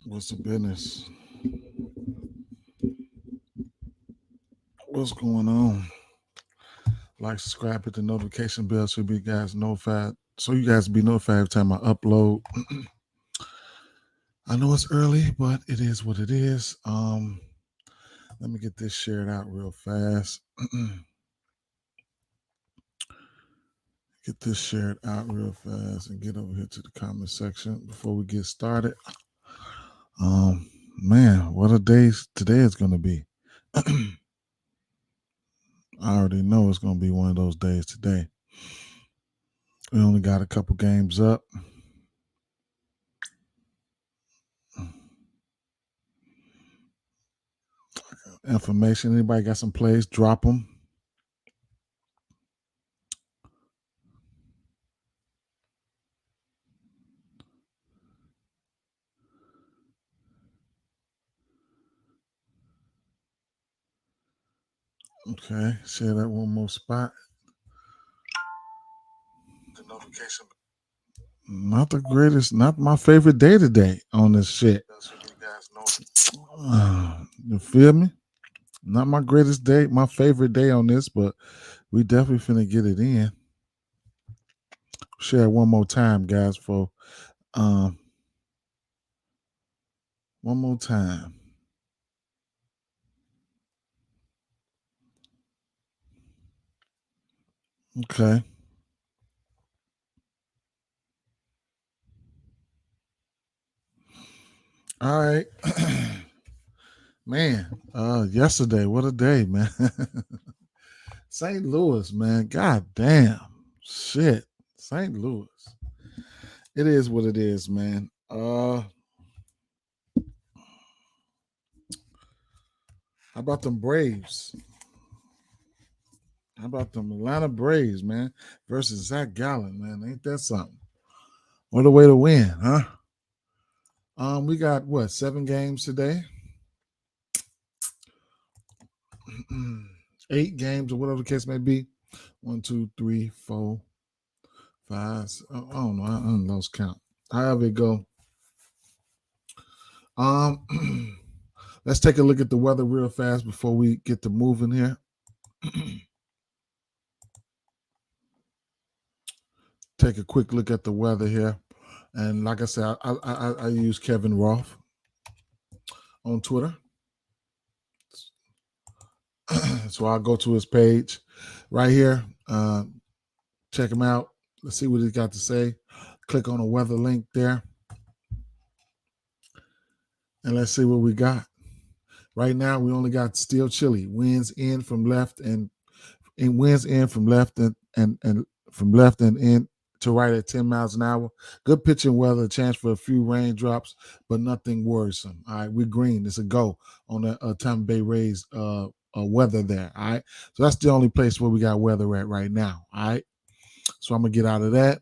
What's the business? What's going on? Like, subscribe, hit the notification bell so you guys notified. So you guys be notified every time I upload. I know it's early, but it is what it is. Let me get this shared out real fast. Get this shared out real fast and get over here to the comment section before we get started. Man, what a day today is gonna be. I already know it's gonna be one of those days today. We only got a couple games up. Information. Anybody got some plays? Drop them. Okay, share that one more spot. The notification. Not the greatest, not my favorite day today on this shit. You feel me? Not my greatest day, my favorite day on this, but we definitely finna get it in. Share it one more time, guys, for one more time. Okay. All right. Man, yesterday, what a day, man. St. Louis, man. God damn. Shit. St. Louis. It is what it is, man. How about them Braves? How about them Atlanta Braves, man, versus Zach Gallen, man? Ain't that something? What a way to win, huh? We got what, 7 games today? 8 games or whatever the case may be. 1, 2, 3, 4, 5. I don't know. I lost count. However it go. Let's take a look at the weather real fast before we get to moving here. Take a quick look at the weather here. And like I said, I use Kevin Roth on Twitter. So I'll go to his page right here. Check him out. Let's see what he's got to say. Click on the weather link there. And let's see what we got. Right now, we only got still chilly. Winds in from left and winds in from left and from left and in to right at 10 miles an hour. Good pitching weather, chance for a few raindrops, but nothing worrisome. All right, we're green. It's a go on the Tampa Bay Rays weather there. All right, so that's the only place where we got weather at right now. All right, so I'm gonna get out of that.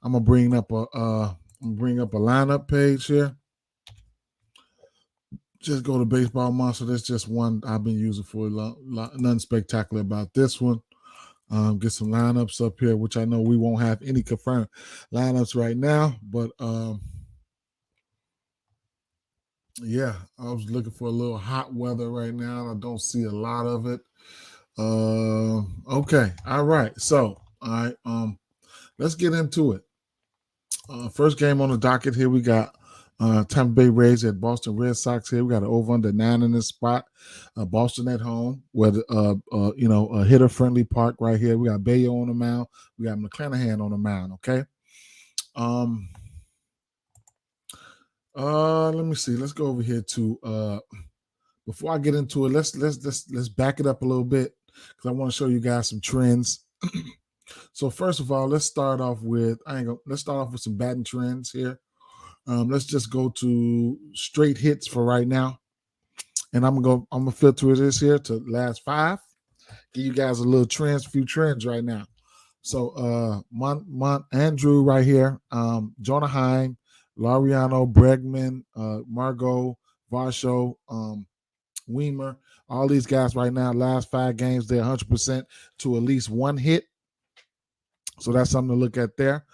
I'm gonna bring up a lineup page here. Just go to Baseball Monster. That's just one I've been using for a long, nothing spectacular about this one. Get some lineups up here, which I know we won't have any confirmed lineups right now, but yeah, I was looking for a little hot weather right now. I don't see a lot of it. Okay, all right. So, all right, let's get into it. First game on the docket here, we got Tampa Bay Rays at Boston Red Sox here. We got an over under 9 in this spot. Boston at home, where a hitter friendly park right here. We got Bayo on the mound. We got McClanahan on the mound. Okay. Let me see. Let's go over here to before I get into it. Let's back it up a little bit because I want to show you guys some trends. So first of all, let's start off with some batting trends here. Let's just go to straight hits for right now. And I'm gonna filter this here to last 5. Give you guys a few trends right now. So Andrew right here, Jonah Heim, Laureano, Bregman, Margot, Varsho, Weimer, all these guys right now, last 5 games, they're 100% to at least 1 hit. So that's something to look at there.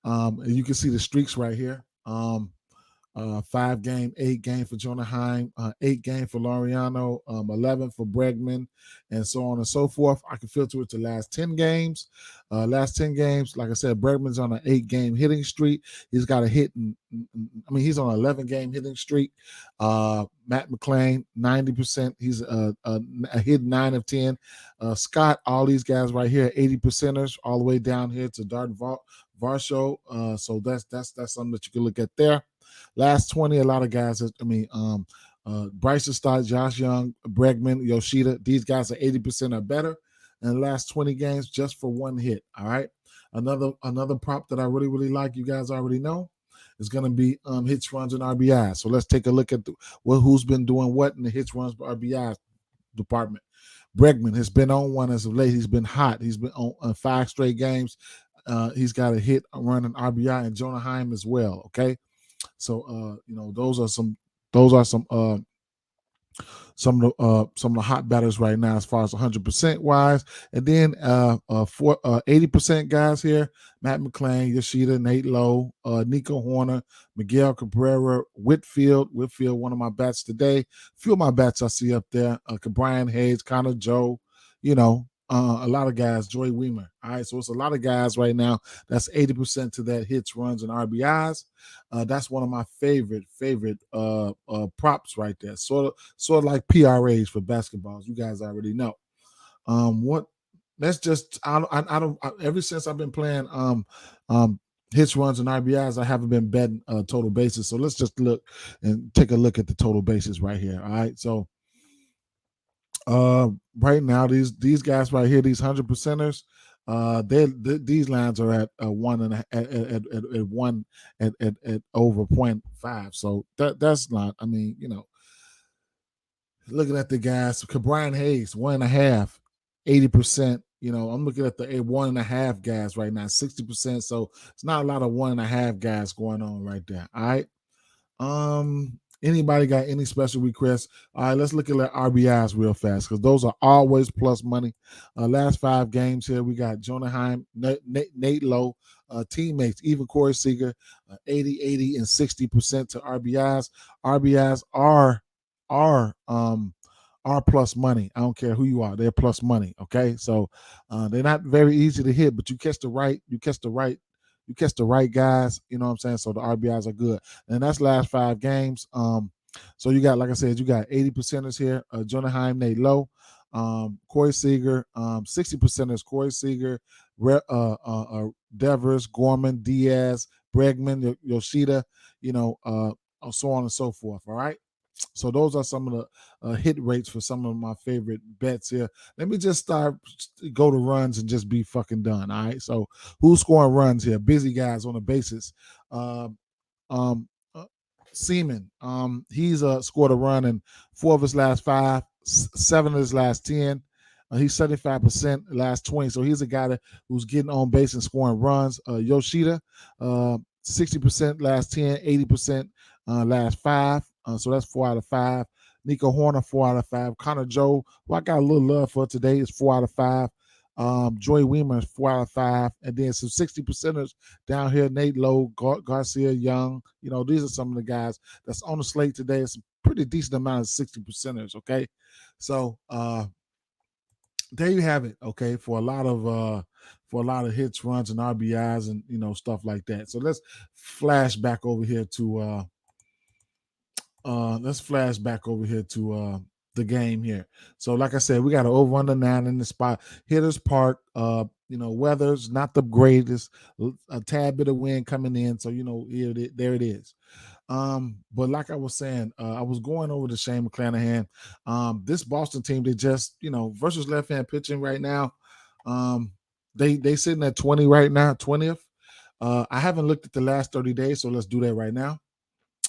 You can see the streaks right here. 5 game, 8 game for Jonah Heim, 8 game for Laureano, 11 for Bregman, and so on and so forth. I can filter it to last 10 games. Last 10 games, like I said, Bregman's on an 8 game hitting streak. He's got a hit, he's on an 11 game hitting streak. Matt McClain, 90%. He's a hit 9 of 10. Scott, all these guys right here, 80 percenters, all the way down here to Darden Varsho. So that's something that you can look at there. Last 20, a lot of guys. Bryson Stott, Josh Young, Bregman, Yoshida. These guys are 80% or better in the last 20 games just for one hit. All right. Another prop that I really, really like, you guys already know, is going to be hits, runs, and RBIs. So let's take a look at who's been doing what in the hits, runs, RBIs department. Bregman has been on one as of late. He's been hot. He's been on 5 straight games. He's got a hit, a run, and RBI, and Jonah Heim as well. Okay. So those are some some of the hot batters right now as far as 100% wise. And then 80% guys here: Matt McClain, Yoshida, Nate Lowe, Nico Horner, Miguel Cabrera, Whitfield, one of my bats today. A few of my bats I see up there: Brian Hayes, Connor Joe, a lot of guys, Joey Weimer. All right, so it's a lot of guys right now. That's 80% to that hits, runs, and RBIs. That's one of my favorite props right there. Sort of like PRAs for basketballs. You guys already know. Ever since I've been playing hits, runs, and RBIs, I haven't been betting total bases. So let's just look and take a look at the total bases right here. All right, so. Right now, these guys right here, these 100%ers, these lines are at one and at over 0.5. So that's not. Looking at the guys, Brian Hayes 1.5, 80%. I'm looking at the 1.5 guys right now, 60%. So it's not a lot of 1.5 guys going on right there. All right. Anybody got any special requests? All right, let's look at the RBIs real fast because those are always plus money. Last 5 games here, we got Jonah Heim, Nate Lowe, teammates, even Corey Seager, 80, 80, and 60% to RBIs. RBIs are plus money. I don't care who you are; they're plus money. Okay, so they're not very easy to hit, but you catch the right guys, you know what I'm saying? So the RBIs are good. And that's last 5 games. So you got, like I said, you got 80%ers here. Jonah Heim, Nate Lowe, Corey Seager, 60%ers, Corey Seager, Devers, Gorman, Diaz, Bregman, Yoshida, so on and so forth. All right. So those are some of the hit rates for some of my favorite bets here. Let me just go to runs and just be fucking done. All right. So who's scoring runs here? Busy guys on the bases. Seaman. He's scored a run in 4 of his last 5, 7 of his last 10. He's 75% last 20. So he's a guy who's getting on base and scoring runs. Yoshida, 60% last 10, 80% last 5. So that's 4 out of 5. Nico Horner, 4 out of 5. Connor Joe, who I got a little love for today, is 4 out of 5. Joey Weimer is 4 out of 5. And then some 60%ers down here: Nate Lowe, Garcia, Young. These are some of the guys that's on the slate today. It's a pretty decent amount of 60%ers. Okay. So there you have it. Okay. For a lot of hits, runs, and RBIs and stuff like that. So let's flash back over here to the game here. So like I said, we got an over under 9 in the spot. Hitters Park, weather's not the greatest, a tad bit of wind coming in. So there it is. But like I was saying, I was going over to Shane McClanahan. This Boston team, they just, versus left-hand pitching right now. They sitting at 20 right now, 20th. I haven't looked at the last 30 days, so let's do that right now.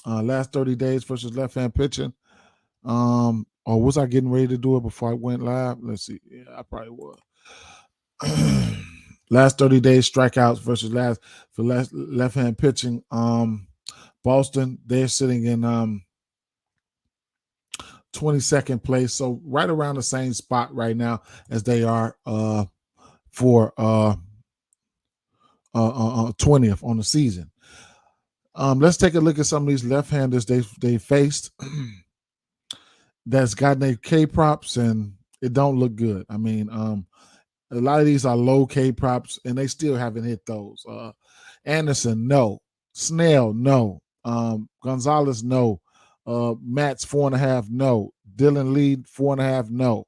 Last 30 days versus left-hand pitching. Or was I getting ready to do it before I went live? Let's see. Yeah, I probably was. Last 30 days strikeouts versus left-hand pitching. Boston, they're sitting in 22nd place, so right around the same spot right now as they are for 20th on the season. Let's take a look at some of these left-handers they faced that's gotten their K props and it don't look good. I mean, a lot of these are low K props and they still haven't hit those. Anderson, no. Snell, no. Gonzalez, no. Matt's 4.5, no. Dylan Lee, 4.5, no.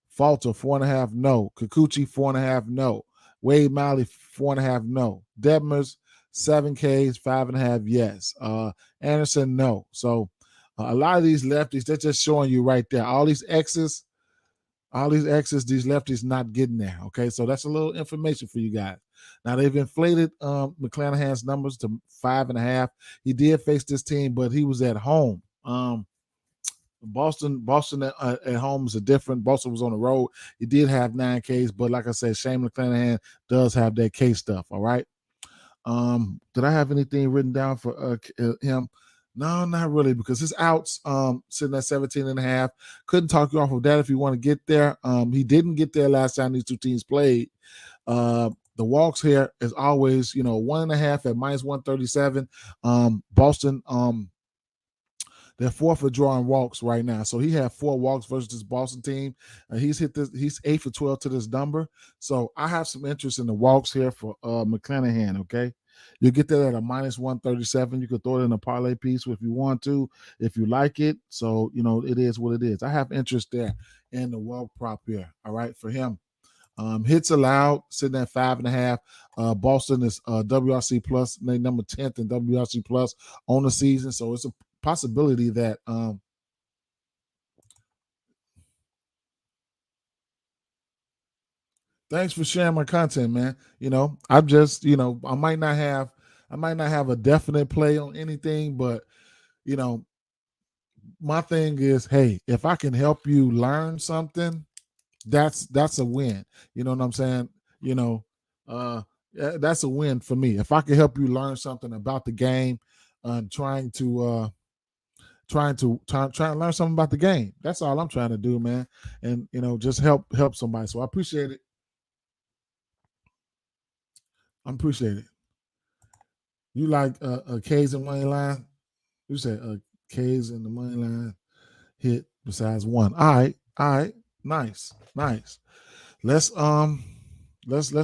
Falter, 4.5, no. Kikuchi, 4.5, no. Wade Miley, 4.5, no. Detmers, 7 Ks, 5.5, yes. Anderson, no. So a lot of these lefties, they're just showing you right there. All these X's, these lefties not getting there. Okay, so that's a little information for you guys. Now they've inflated McClanahan's numbers to 5.5. He did face this team, but he was at home. Boston at home is a different. Boston was on the road. He did have 9 Ks, but like I said, Shane McClanahan does have that K stuff. All right. Did I have anything written down for him? No, not really, because his outs sitting at 17.5. Couldn't talk you off of that if you want to get there. He didn't get there last time these two teams played. The walks here is always, 1.5 at -137. Boston, they're 4th for drawing walks right now. So he had 4 walks versus this Boston team. He's 8 for 12 to this number. So I have some interest in the walks here for McClanahan, okay? You get that at a -137. You could throw it in a parlay piece if you want to, if you like it. So, it is what it is. I have interest there in the walk prop here, all right, for him. Hits allowed, sitting at 5.5. Boston is WRC plus, they number 10th in WRC plus on the season. So it's a possibility that thanks for sharing my content, man. I'm just, I might not have a definite play on anything, but my thing is, hey, if I can help you learn something, that's a win. You know what I'm saying? That's a win for me. If I can help you learn something about the game, trying to learn something about the game. That's all I'm trying to do, man. And just help somebody. So I appreciate it. I appreciate it. You like K's in money line? You said K's in the money line hit besides one. All right, nice. Let's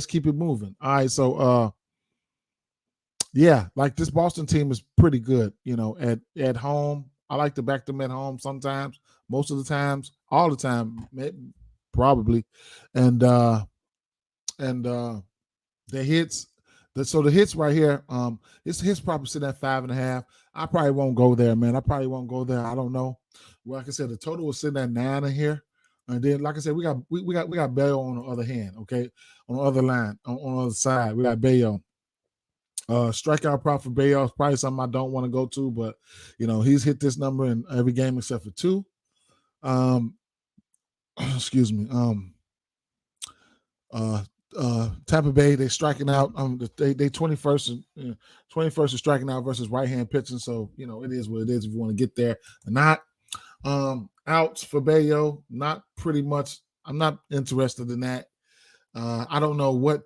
keep it moving. All right, so yeah, like this Boston team is pretty good. At home, I like to back them at home sometimes, most of the times, all the time, probably, and the hits. So the hits right here, his hits probably sitting at 5.5. I probably won't go there, man. I probably won't go there. I don't know. Well, like I said, the total was sitting at 9 in here. And then, like I said, we got Bayo on the other hand, okay? On the other line, on the other side, we got Bayo. Strikeout prop for Bayo is probably something I don't want to go to, but he's hit this number in every game except for 2. Excuse me. Tampa Bay, they striking out. They 21st in striking out versus right hand pitching. So it is what it is if you want to get there or not. Outs for Bayo, not pretty much. I'm not interested in that. I don't know what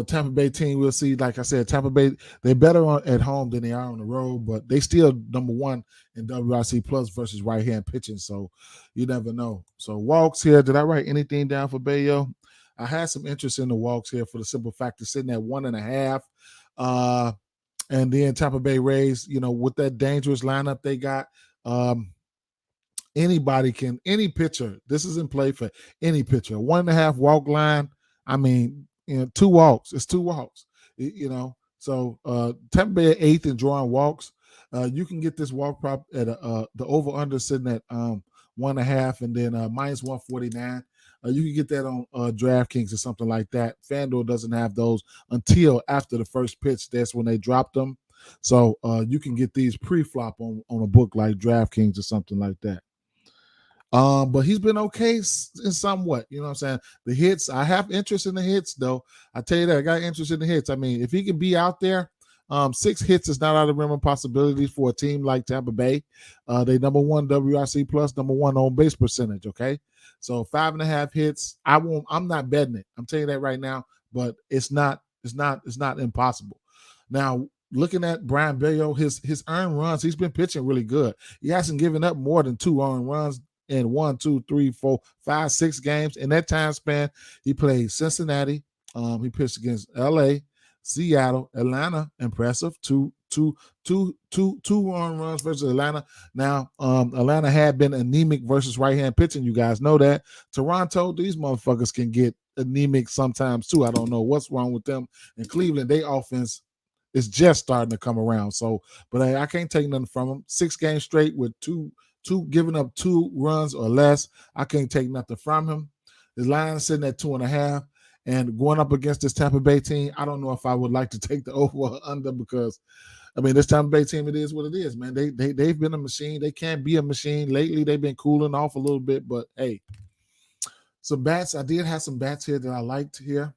Tampa Bay team we'll see. Like I said, Tampa Bay, they're better at home than they are on the road, but they still number 1 in WRC plus versus right hand pitching. So you never know. So walks here. Did I write anything down for Bayo? I had some interest in the walks here for the simple fact of sitting at 1.5. And then Tampa Bay Rays, with that dangerous lineup they got, any pitcher, this is in play for any pitcher. 1.5 walk line. I mean, 2 walks. It's 2 walks. So Tampa Bay at 8th in drawing walks. You can get this walk prop at the over under sitting at 1.5 and then -149. You can get that on DraftKings or something like that. FanDuel doesn't have those until after the first pitch. That's when they drop them. So you can get these pre-flop on a book like DraftKings or something like that. But he's been okay in somewhat. You know what I'm saying? The hits, I have interest in the hits, though. I tell you that, I got interest in the hits. I mean, if he can be out there, 6 hits is not out of the realm of possibilities for a team like Tampa Bay. They number 1 WRC plus, number 1 on base percentage. Okay, so 5.5 hits. I'm not betting it. I'm telling you that right now. But it's not impossible. Now, looking at Brian Bello, his earned runs, he's been pitching really good. He hasn't given up more than 2 earned runs in 1, 2, 3, 4, 5, 6 games. In that time span, he played Cincinnati. He pitched against LA, Seattle, Atlanta. Impressive. Two earned runs versus Atlanta. Now, Atlanta had been anemic versus right-hand pitching. You guys know that. Toronto, these motherfuckers can get anemic sometimes too. I don't know what's wrong with them. In Cleveland, they offense is just starting to come around. So, but I can't take nothing from them. 6 games straight with two giving up 2 runs or less. I can't take nothing from him. His line is sitting at 2.5, and going up against this Tampa Bay team, I don't know if I would like to take the over or under, because I mean, this Tampa Bay team, it is what it is, man. They've been a machine. They can't be a machine. Lately, they've been cooling off a little bit, but hey, some bats. I did have some bats here that I liked here.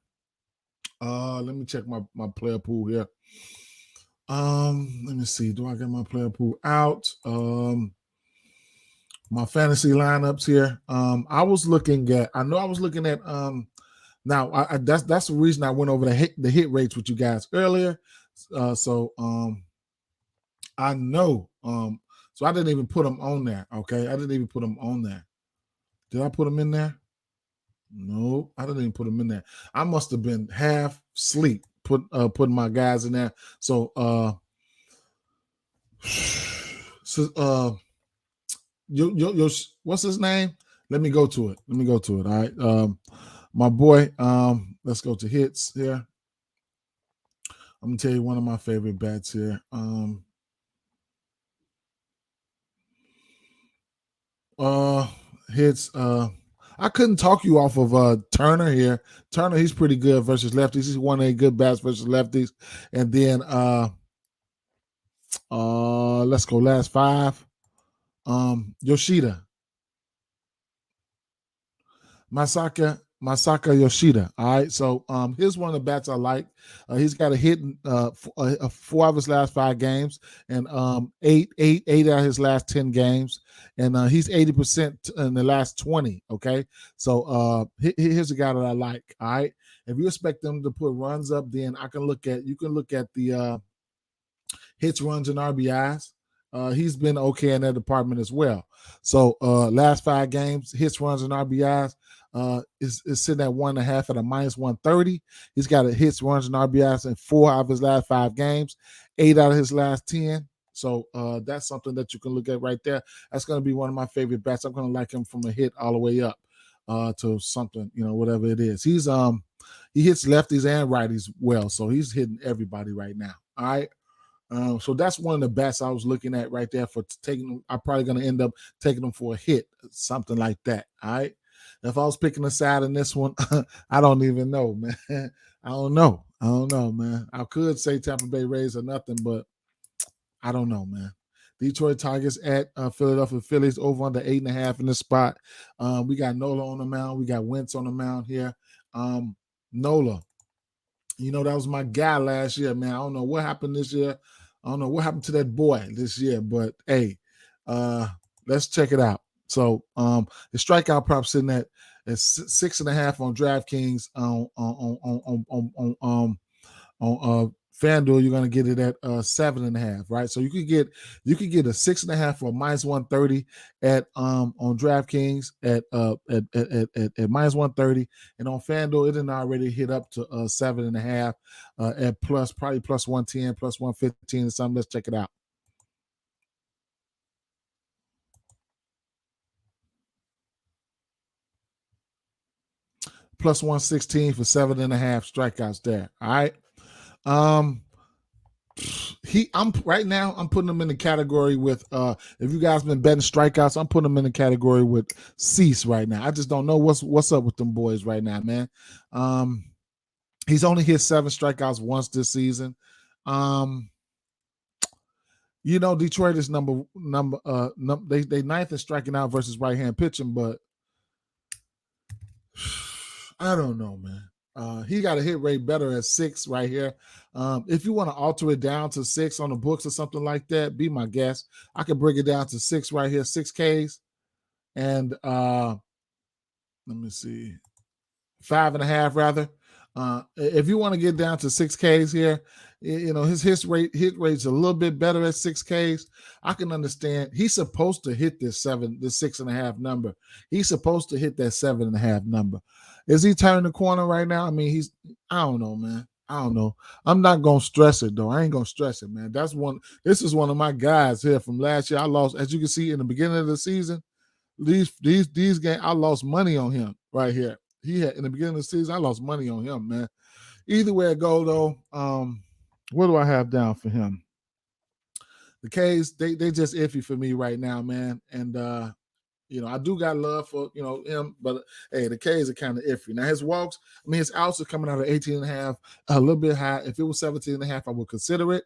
Let me check my player pool here. Let me see. Do I get my player pool out? My fantasy lineups here. I was looking at now that's the reason I went over the hit rates with you guys earlier. I know. So I didn't even put them on there. Okay, I didn't even put them on there. Did I put them in there? No, I didn't even put them in there. I must have been half asleep putting my guys in there. So what's his name? Let me go to it. All right. My boy, let's go to hits here. I'm gonna tell you one of my favorite bets here. Hits. I couldn't talk you off of Turner here. Turner, he's pretty good versus lefties. He's one of the good bats versus lefties. And then let's go last 5. Yoshida. Masaka Yoshida. All right. So here's one of the bats I like. He's got a hit in 4 of his last 5 games, and 8 out of his last 10 games. And he's 80% in the last 20. Okay. So here's a guy that I like. All right. If you expect them to put runs up, then you can look at the hits, runs, and RBIs. He's been okay in that department as well. So last 5 games, hits, runs, and RBIs is sitting at 1.5 at a -130. He's got a hits, runs, and RBIs in 4 out of his last 5 games, 8 out of his last 10. So that's something that you can look at right there. That's going to be one of my favorite bats. I'm going to like him from a hit all the way up to something, whatever it is. He hits lefties and righties well, so he's hitting everybody right now. All right. So that's one of the bets I was looking at right there for taking them. I'm probably going to end up taking them for a hit, something like that. All right. If I was picking a side in this one, I don't even know, man. I don't know, man. I could say Tampa Bay Rays or nothing, but I don't know, man. Detroit Tigers at Philadelphia Phillies over under 8.5 in this spot. We got Nola on the mound. We got Wentz on the mound here. Nola, that was my guy last year, man. I don't know what happened this year. I don't know what happened to that boy this year, but hey, let's check it out. So the strikeout prop sitting at 6.5 on DraftKings on FanDuel. You're gonna get it at 7.5, right? So you could get a 6.5 for -130 at on DraftKings at -130, and on FanDuel it didn't already hit up to 7.5 at probably plus 110, plus 115 or something. Let's check it out. Plus 116 for 7.5 strikeouts there. All right. I'm right now, I'm putting him in the category with if you guys been betting strikeouts, I'm putting him in the category with Cease right now. I just don't know what's up with them boys right now, man. He's only hit 7 strikeouts once this season. Detroit is number they ninth in striking out versus right-hand pitching, but I don't know, man. He got a hit rate better at 6 right here. If you want to alter it down to 6 on the books or something like that, be my guest. I could bring it down to 6 right here, 6 Ks. And let me see, 5.5 rather. If you want to get down to 6Ks here, his hit rate's a little bit better at 6Ks. I can understand. He's supposed to hit this 6.5 number. He's supposed to hit that 7.5 number. Is he turning the corner right now? I mean, I don't know, man. I don't know. I'm not gonna stress it though. I ain't gonna stress it, man. This is one of my guys here from last year. I lost, as you can see in the beginning of the season. These games, I lost money on him right here. In the beginning of the season, I lost money on him, man. Either way it go though, what do I have down for him? The K's, they just iffy for me right now, man. And I do got love for him, but hey, the K's are kind of iffy. Now his walks, his outs are coming out of 18.5, a little bit high. If it was 17.5, I would consider it.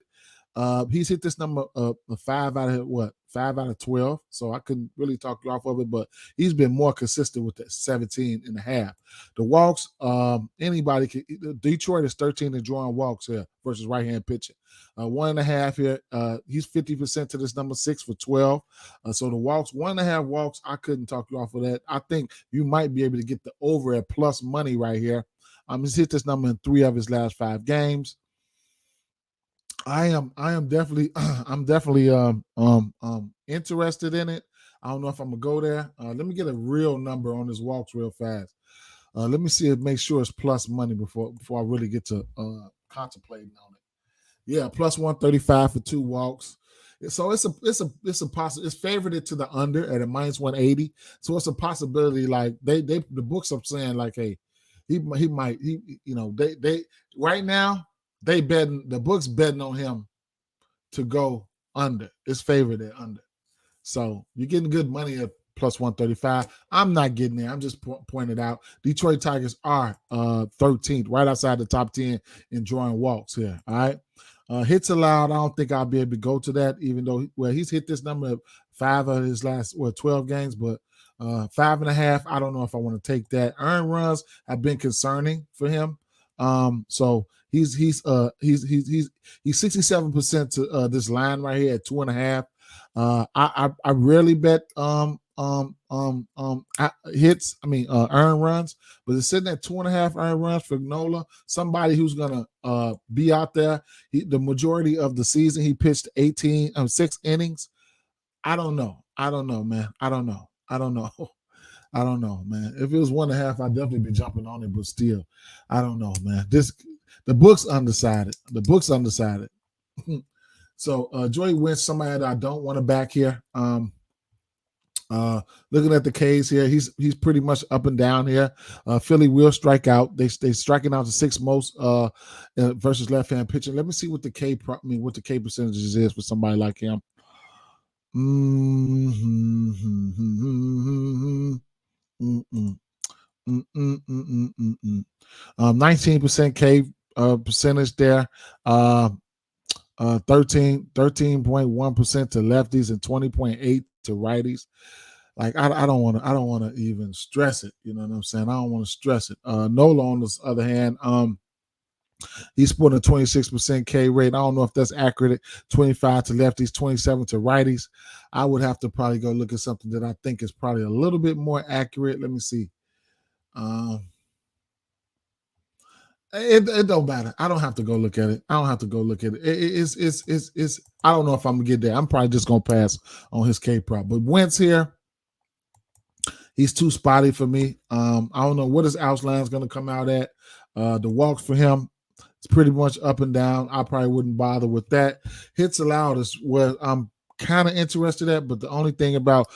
He's hit this number 5 out of 12. So I couldn't really talk you off of it, but he's been more consistent with that 17.5. The walks, anybody can. Detroit is 13 in drawing walks here versus right-hand pitching. 1.5 here. He's 50% to this number, 6 for 12. So the walks, 1.5 walks, I couldn't talk you off of that. I think you might be able to get the over at plus money right here. He's hit this number in 3 of his last 5 games. I am definitely interested in it. I don't know if I'm gonna go there. Let me get a real number on his walks real fast. Let me see it, make sure it's plus money before I really get to contemplating on it. Yeah, plus 135 for 2 walks. So it's a possible. It's favored to the under at a minus 180. So it's a possibility. Like the books are saying like, hey, he might they right now. The book's betting on him to go under. It's favored at under. So you're getting good money at plus 135. I'm not getting there. I'm just pointing out. Detroit Tigers are 13th, right outside the top 10 in drawing walks here. All right. Hits allowed, I don't think I'll be able to go to that, even though, he's hit this number 5 of his last 12 games, but 5.5, I don't know if I want to take that. Earned runs have been concerning for him. So he's 67% to this line right here at 2.5. I rarely bet hits. Earned runs, but it's sitting at 2.5 earned runs for Nola. Somebody who's gonna be out there. The majority of the season he pitched 6 innings. I don't know, man. I don't know, man. If it was 1.5, I'd definitely be jumping on it, but still, I don't know, man. The book's undecided. So Joey Wentz, somebody that I don't want to back here. Looking at the K's here, he's pretty much up and down here. Philly will strike out. They striking out the 6th most versus left-hand pitching. Let me see what the K percentages is for somebody like him. 19% K percentage there. 13.1% to lefties and 20.8 to righties. Like I don't want to even stress it. You know what I'm saying? I don't want to stress it. Nola on the other hand, he's putting a 26% K rate. I don't know if that's accurate. 25 to lefties, 27 to righties. I would have to probably go look at something that I think is probably a little bit more accurate. Let me see. It don't matter. I don't have to go look at it. It's I don't know if I'm gonna get there. I'm probably just gonna pass on his K prop. But Wentz here, he's too spotty for me. I don't know what his outline's gonna come out at. The walks for him, it's pretty much up and down. I probably wouldn't bother with that. Hits allowed is where I'm kind of interested at, but the only thing about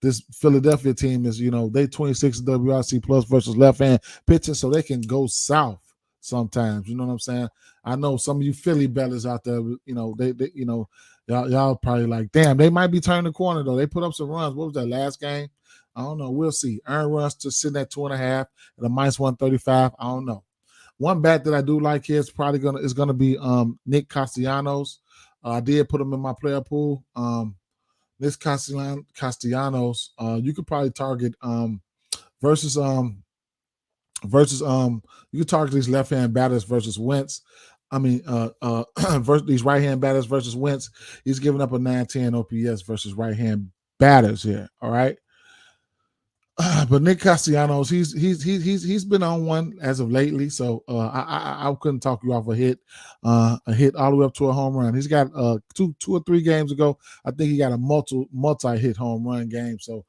this Philadelphia team is, they 26 WRC plus versus left-hand pitching, so they can go south sometimes. You know what I'm saying? I know some of you Philly bettors out there, y'all probably like, damn, they might be turning the corner though. They put up some runs. What was that last game? I don't know. We'll see. Earned runs to sitting at 2.5 at a minus 135. I don't know. One bat that I do like here is probably gonna be Nick Castellanos. I did put him in my player pool. This Castellanos, you could probably target versus you could target these left-hand batters versus Wentz. Versus these right-hand batters versus Wentz. He's giving up a 910 OPS versus right-hand batters here. All right. But Nick Castellanos, he's been on one as of lately, so I couldn't talk you off a hit all the way up to a home run. He's got two or three games ago, I think he got a multi hit home run game. So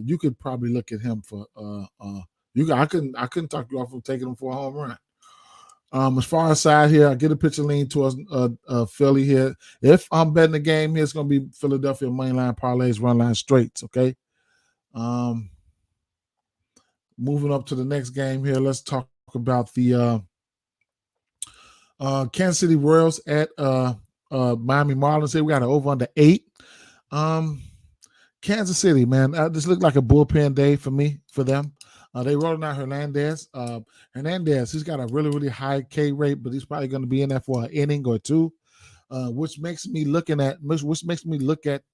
you could probably look at him for I couldn't talk you off of taking him for a home run. As far as side here, I get a pitcher lean towards Philly here. If I'm betting the game here, it's going to be Philadelphia moneyline parlays, run line straights. Okay. Moving up to the next game here, let's talk about the Kansas City Royals at Miami Marlins. Here we got an over under 8. Kansas City, man, this looked like a bullpen day for them. They rolling out Hernandez. Hernandez, he's got a really, really high K rate, but he's probably going to be in there for an inning or two, which makes me look at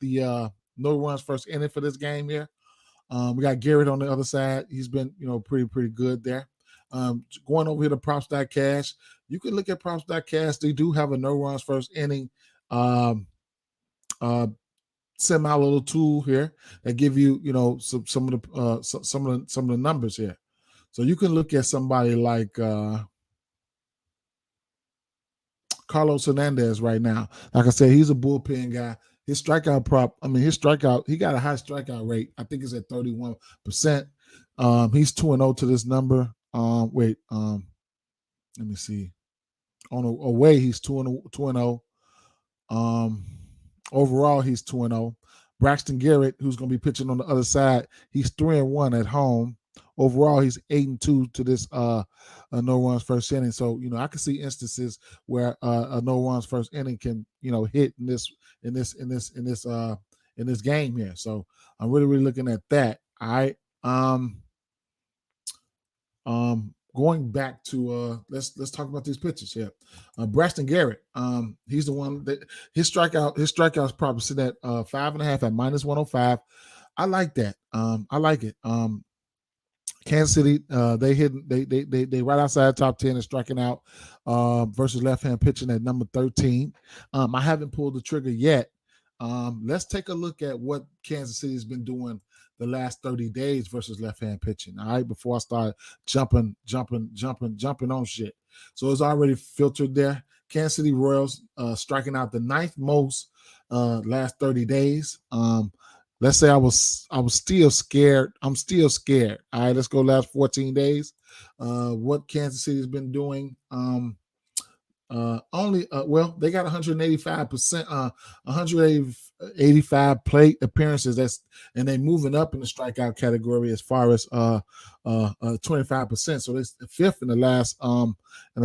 the no runs first inning for this game here. We got Garrett on the other side. He's been, pretty good there. Going over here to props.cash, you can look at props.cash. They do have a no runs first inning semi little tool here that give you, some of the numbers here. So you can look at somebody like Carlos Hernandez right now. Like I said, he's a bullpen guy. His strikeout he got a high strikeout rate. I think it's at 31%. He's 2-0 to this number. Let me see. On away, he's 2-0. Overall, he's 2-0. Braxton Garrett, who's going to be pitching on the other side, he's 3-1 at home. Overall, he's 8-2 to this no runs first inning. So I can see instances where a no runs first inning can hit in this game here. So I'm really, really looking at that. All right. Going back to let's talk about these pitchers here. Braxton Garrett, he's the one that his strikeouts probably sitting at 5.5 at -105. I like that. I like it. Kansas City, they right outside top 10 and striking out versus left-hand pitching at number 13. I haven't pulled the trigger yet. Let's take a look at what Kansas City has been doing the last 30 days versus left-hand pitching. All right, before I start jumping on shit. So it's already filtered there. Kansas City Royals striking out the 9th most last 30 days. Let's say I was still scared. I'm still scared. All right, let's go last 14 days. What Kansas City has been doing. They got 185%, 185 plate appearances. And they moving up in the strikeout category as far as 25%. So it's 5th in the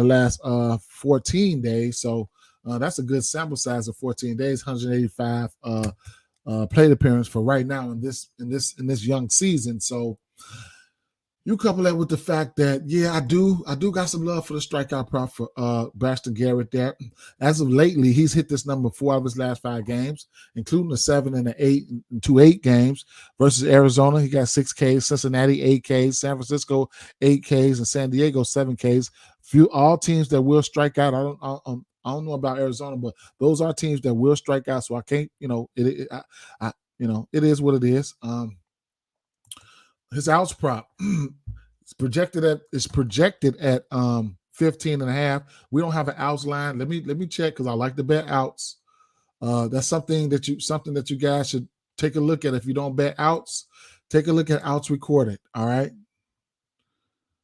last 14 days. So that's a good sample size of 14 days. 185 plate appearance for right now in this young season. So you couple that with the fact that, I do got some love for the strikeout prop for Braxton Garrett there. As of lately, he's hit this number 4 of his last 5 games, including the 7 and the 8 and 2-8 games versus Arizona. He got 6 Ks, Cincinnati 8 Ks, San Francisco 8 Ks, and San Diego 7 Ks. All teams that will strike out. I don't know about Arizona, but those are teams that will strike out. So I can't, it is what it is. His outs prop is projected at 15.5. We don't have an outs line. Let me check because I like to bet outs. That's something that you guys should take a look at. If you don't bet outs, take a look at outs recorded. All right.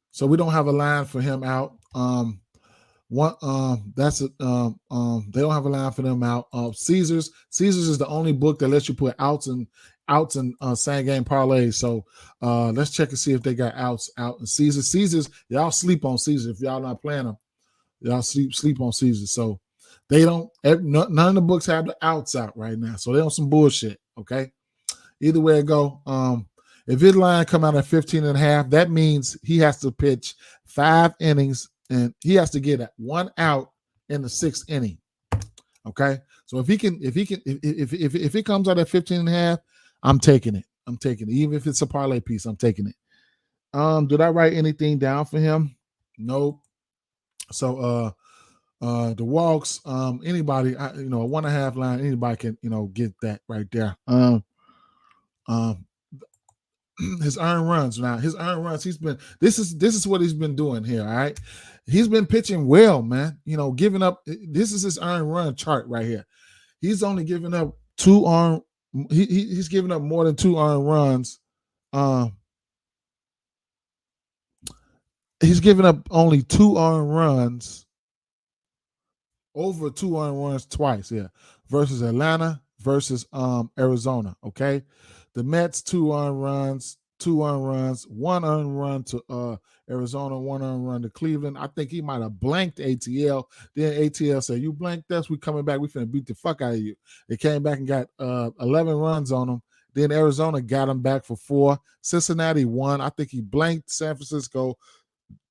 So we don't have a line for him out. They don't have a line for them out. Caesars is the only book that lets you put outs and same game parlays. So let's check and see if they got outs out in Caesars. Y'all sleep on Caesars if y'all not playing them. Y'all sleep on Caesars. So they don't. None of the books have the outs out right now. So they on some bullshit. Okay. Either way it go. If his line come out at 15.5, that means he has to pitch 5 innings. And he has to get 1 out in the 6th inning. Okay. So if it comes out at 15.5, I'm taking it. Even if it's a parlay piece, I'm taking it. Did I write anything down for him? Nope. So the walks, anybody, a 1.5 line, anybody can, get that right there. his earned runs now. His earned runs. This is what he's been doing here. All right. He's been pitching well, man. Giving up. This is his earned run chart right here. He's only giving up two earned. He's giving up more than two earned runs. He's giving up only two earned runs. Over two earned runs twice, yeah. Versus Atlanta, versus Arizona. Okay. The Mets, two earned runs, one earned run to Arizona, one earned run to Cleveland. I think he might have blanked ATL. Then ATL said, "You blanked us, we coming back, we finna beat the fuck out of you." They came back and got 11 runs on him. Then Arizona got him back for 4. Cincinnati won. I think he blanked San Francisco.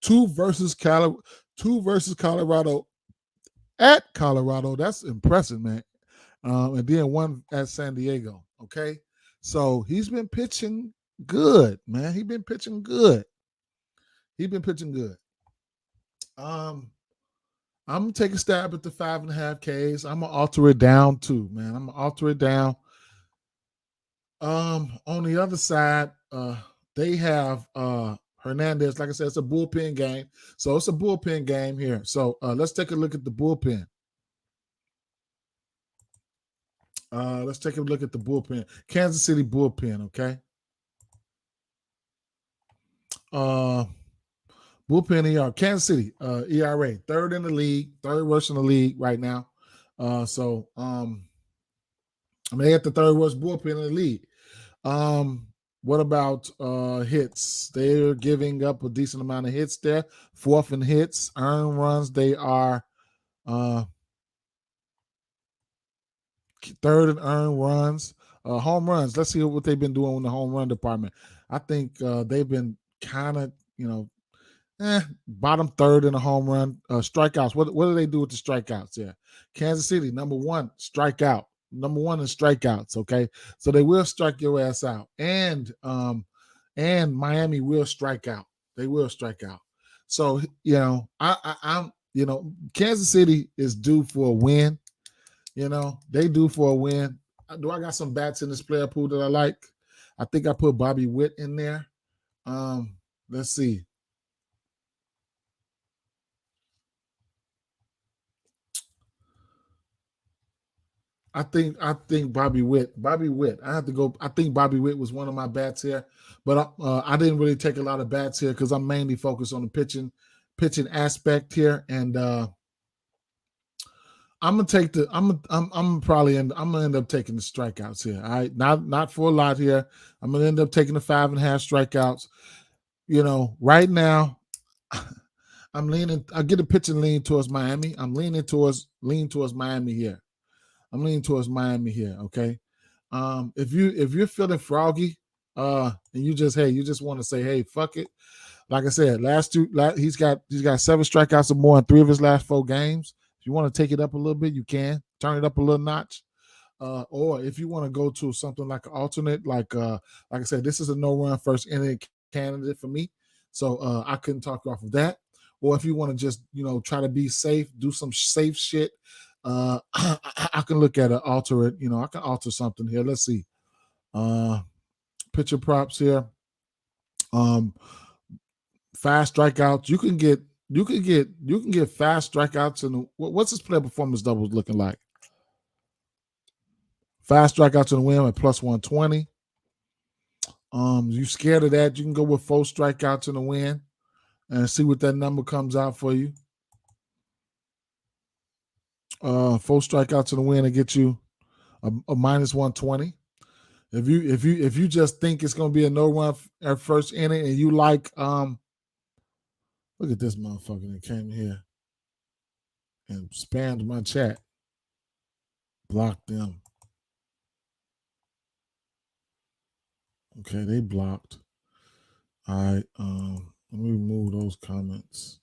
2 versus Colorado at Colorado. That's impressive, man. And then 1 at San Diego. Okay. So he's been pitching good, man. He's been pitching good. I'm gonna take a stab at the 5.5 Ks. I'm gonna alter it down too, man. I'm gonna alter it down. On the other side, they have Hernandez. Like I said, it's a bullpen game. So it's a bullpen game here. So let's take a look at the bullpen. Let's take a look at the bullpen. Kansas City bullpen, okay? Bullpen ER. Kansas City ERA, third in the league, third worst in the league right now. They got the third worst bullpen in the league. What about hits? They're giving up a decent amount of hits there. 4th in hits. Earned runs, they are 3rd in earned runs. Home runs, let's see what they've been doing in the home run department. I think they've been kind of, bottom 3rd in the home run. Strikeouts, what do they do with the strikeouts? Yeah, Kansas City, number 1 strikeout. Number 1 in strikeouts, okay? So they will strike your ass out. And Miami will strike out. They will strike out. So, I'm Kansas City is due for a win. They due for a win. Do I got some bats in this player pool that I like? I think I put Bobby Witt in there. Let's see. I think Bobby Witt. I have to go. I think Bobby Witt was one of my bats here, but I didn't really take a lot of bats here because I'm mainly focused on the pitching aspect here, and I'm gonna take the. I'm gonna end up taking the strikeouts here. All right, not for a lot here. I'm gonna end up taking the 5.5 strikeouts. Right now, I'm leaning. I get a pitching lean towards Miami. I'm leaning towards Miami here. Okay. If you're feeling froggy, and you just want to say, hey, fuck it. Like I said, he's got 7 strikeouts or more in 3 of his last 4 games. If you want to take it up a little bit, you can turn it up a little notch. Or if you want to go to something like an alternate, like I said, this is a no-run first inning candidate for me. So I couldn't talk off of that. Or if you want to just, try to be safe, do some safe shit, I can look at it, alter it. I can alter something here. Let's see. Pitcher props here. Fast strikeouts. You can get fast strikeouts. And what's his player performance doubles looking like? Fast strikeouts in the win at plus 120. You scared of that? You can go with 4 strikeouts in the win and see what that number comes out for you. 4 strikeouts in the win and get you a minus 120. If you just think it's gonna be a no-run at first inning and you like look at this motherfucker that came here and spammed my chat. Blocked them. Okay, they blocked. All right, let me remove those comments.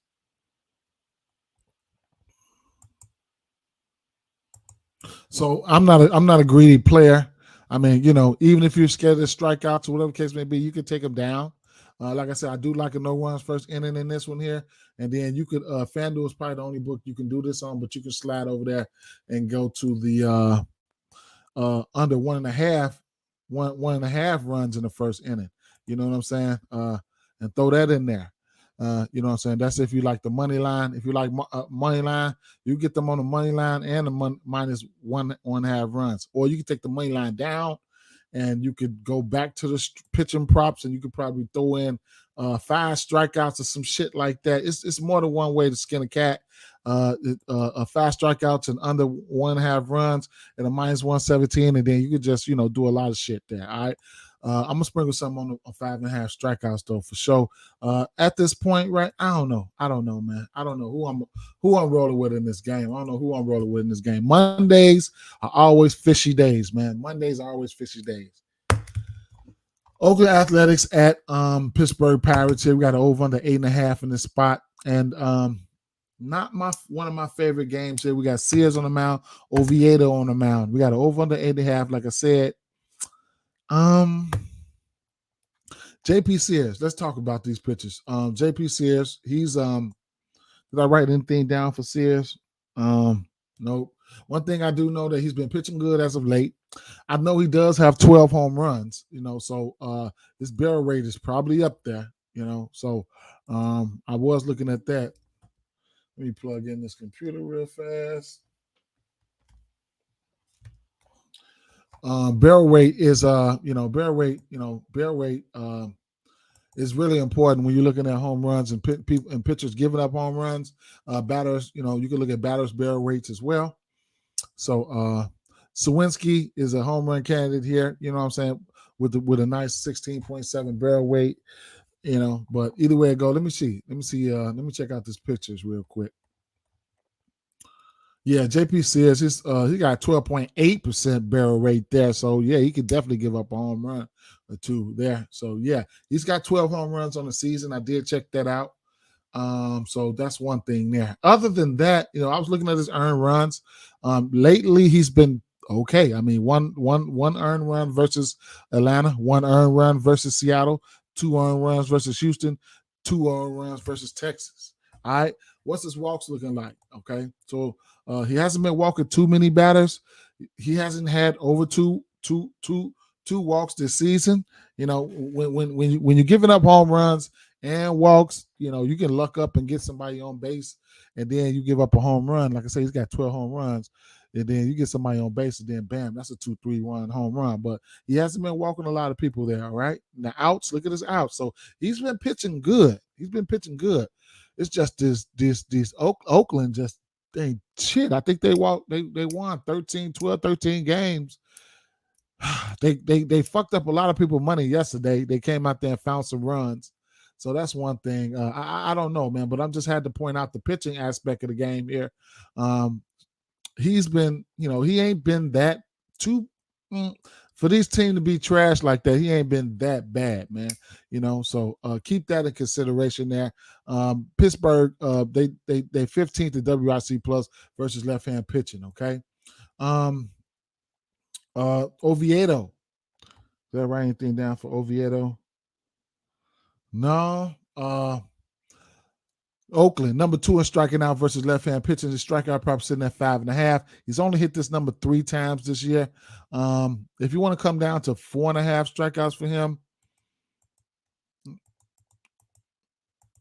So I'm not a greedy player. I mean, even if you're scared of strikeouts or whatever case may be, you can take them down. Like I said, I do like a no runs first inning in this one here. And then you could FanDuel is probably the only book you can do this on, but you can slide over there and go to the under 1.5 runs in the first inning. You know what I'm saying? And throw that in there. You know what I'm saying? That's if you like the money line. If you like money line, you get them on the money line and the minus 1.5 runs. Or you can take the money line down and you could go back to the pitching props and you could probably throw in 5 strikeouts or some shit like that. It's more than one way to skin a cat. 5 strikeouts and under 1.5 runs and a minus 117, and then you could just do a lot of shit there. All right. I'm gonna sprinkle some on 5.5 strikeouts though for sure. At this point, right? I don't know, man. I don't know who I'm rolling with in this game. I don't know who I'm rolling with in this game. Mondays are always fishy days, man. Mondays are always fishy days. Oakland Athletics at Pittsburgh Pirates here. We got an over under 8.5 in this spot, and not one of my favorite games here. We got Sears on the mound, Oviedo on the mound. We got an over under 8.5. Like I said, JP Sears. Let's talk about these pitchers. JP Sears. He's did I write anything down for Sears? Nope. One thing I do know that he's been pitching good as of late. I know he does have 12 home runs, so his barrel rate is probably up there, So I was looking at that. Let me plug in this computer real fast. Barrel rate is barrel rate is really important when you're looking at home runs and pitchers giving up home runs. Batters, you can look at batters' barrel rates as well. So Sawinski is a home run candidate here, you know what I'm saying, with a nice 16.7 barrel weight, but either way it go, let me check out these pictures real quick. Yeah, JP says he got 12.8% barrel rate there. So yeah, he could definitely give up a home run or two there. So yeah, he's got 12 home runs on the season. I did check that out. So that's one thing there. Other than that, I was looking at his earned runs. Lately he's been okay. I mean, one earned run versus Atlanta, 1 earned run versus Seattle, 2 earned runs versus Houston, 2 earned runs versus Texas. All right. What's his walks looking like? Okay. So he hasn't been walking too many batters. He hasn't had over two walks this season. When you're giving up home runs and walks, you can luck up and get somebody on base, and then you give up a home run. Like I say, he's got 12 home runs, and then you get somebody on base, and then bam, that's a 2-3-1 home run. But he hasn't been walking a lot of people there. All right. Now outs, look at his outs. So he's been pitching good. It's just this Oakland just ain't shit. I think they won 13 games. They fucked up a lot of people money yesterday. They came out there and found some runs. So that's one thing. I don't know, man, but I'm just had to point out the pitching aspect of the game here. He's been, he ain't been that too for these teams to be trash like that. He ain't been that bad, man. So keep that in consideration there. Pittsburgh, they 15th to WRC plus versus left-hand pitching. Okay. Oviedo. Did I write anything down for Oviedo? No. Oakland, number 2 in striking out versus left-hand pitching. His strikeout prop sitting at 5.5. He's only hit this number 3 times this year. If you want to come down to 4.5 strikeouts for him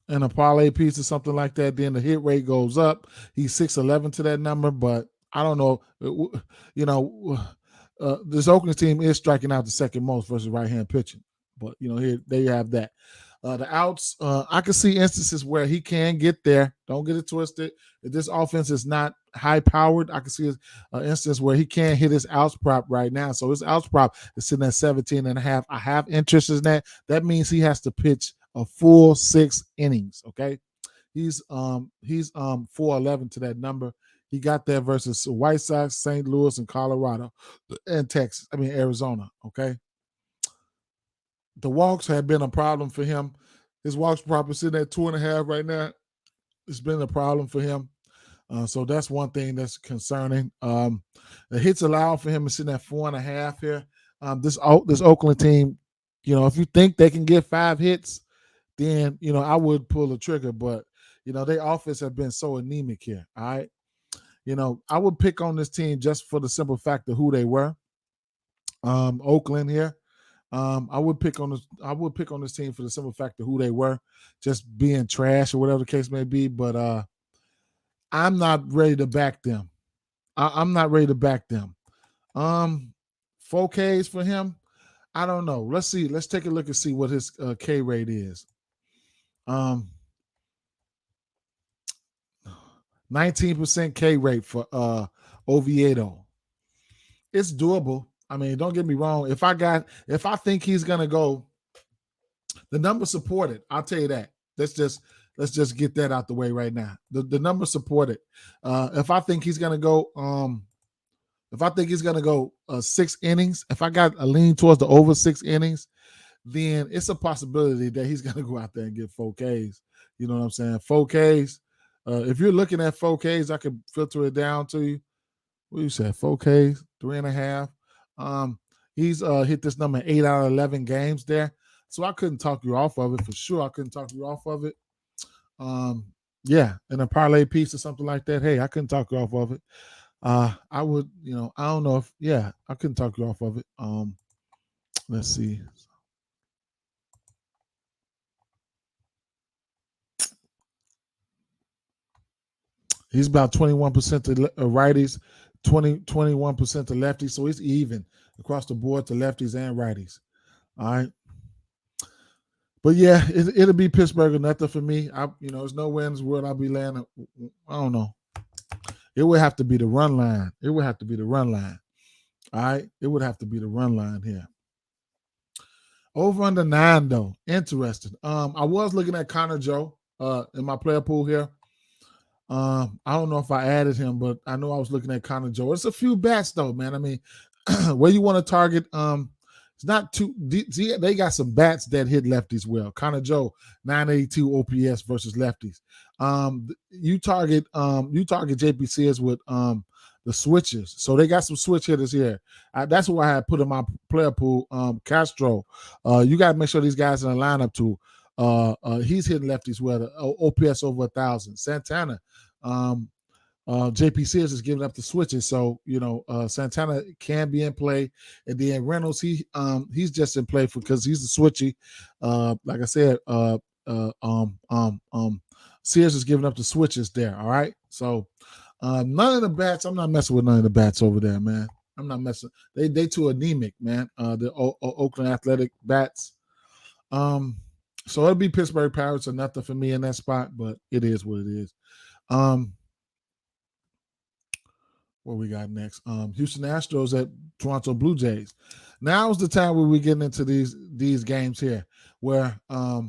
and a parlay piece or something like that, then the hit rate goes up. He's 6'11" to that number, but I don't know. This Oakland team is striking out the second most versus right-hand pitching. But, here they have that. The outs, I can see instances where he can get there. Don't get it twisted. If this offense is not high-powered, I can see an instance where he can't hit his outs prop right now. So his outs prop is sitting at 17.5. I have interest in that. That means he has to pitch a full 6 innings, okay? He's 4.11 to that number. He got that versus White Sox, St. Louis, and Colorado, and Arizona, okay? The walks have been a problem for him. His walks prop is sitting at 2.5 right now. It's been a problem for him. So that's one thing that's concerning. The hits allowed for him is sitting at 4.5 here. This Oakland team, if you think they can get 5 hits, then, I would pull the trigger. But, their offense have been so anemic here, all right? I would pick on this team just for the simple fact of who they were. Oakland here. I would pick on this team for the simple fact of who they were, just being trash or whatever the case may be. But I'm not ready to back them. I'm not ready to back them. 4Ks for him. I don't know. Let's see. Let's take a look and see what his K rate is. 19% K rate for Oviedo. It's doable. I mean, don't get me wrong. If I think he's gonna go, the number supported. I'll tell you that. Let's just get that out the way right now. The number supported. If I think he's gonna go, 6 innings, if I got a lean towards the over 6 innings, then it's a possibility that he's gonna go out there and get 4Ks. You know what I'm saying? 4Ks. If you're looking at 4Ks, I could filter it down to you. What you said? 4Ks, 3.5. He's hit this number 8 out of 11 games there. So I couldn't talk you off of it for sure. I couldn't talk you off of it. Yeah, in a parlay piece or something like that. Hey, I couldn't talk you off of it. I would, I don't know if, yeah, I couldn't talk you off of it. Let's see. He's about 21% to righties, 21% to lefties. So it's even across the board to lefties and righties. All right. But yeah, it'll be Pittsburgh or nothing for me. There's nowhere in this world I'll be landing. I don't know. It would have to be the run line. All right. It would have to be the run line here. Over under 9 though. Interesting. I was looking at Connor Joe in my player pool here. I don't know if I added him, but I know I was looking at Connor Joe. It's a few bats though, man. I mean, where you want to target, it's not too. They got some bats that hit lefties well. Connor Joe, 982 OPS versus lefties. You target JP Sears with the switches. So they got some switch hitters here. That's what I had put in my player pool. Castro, you got to make sure these guys in the lineup too. He's hitting lefties well. OPS over 1,000. Santana, JP Sears is giving up the switches, so Santana can be in play, and then Reynolds he's just in play because he's the switchy. Like I said, Sears is giving up the switches there. All right, so none of the bats. I'm not messing with none of the bats over there, man. I'm not messing. They too anemic, man. The Oakland Athletic bats. So it'll be Pittsburgh Pirates or nothing for me in that spot, but it is what it is. What we got next? Houston Astros at Toronto Blue Jays. Now is the time where we're getting into these games here, where I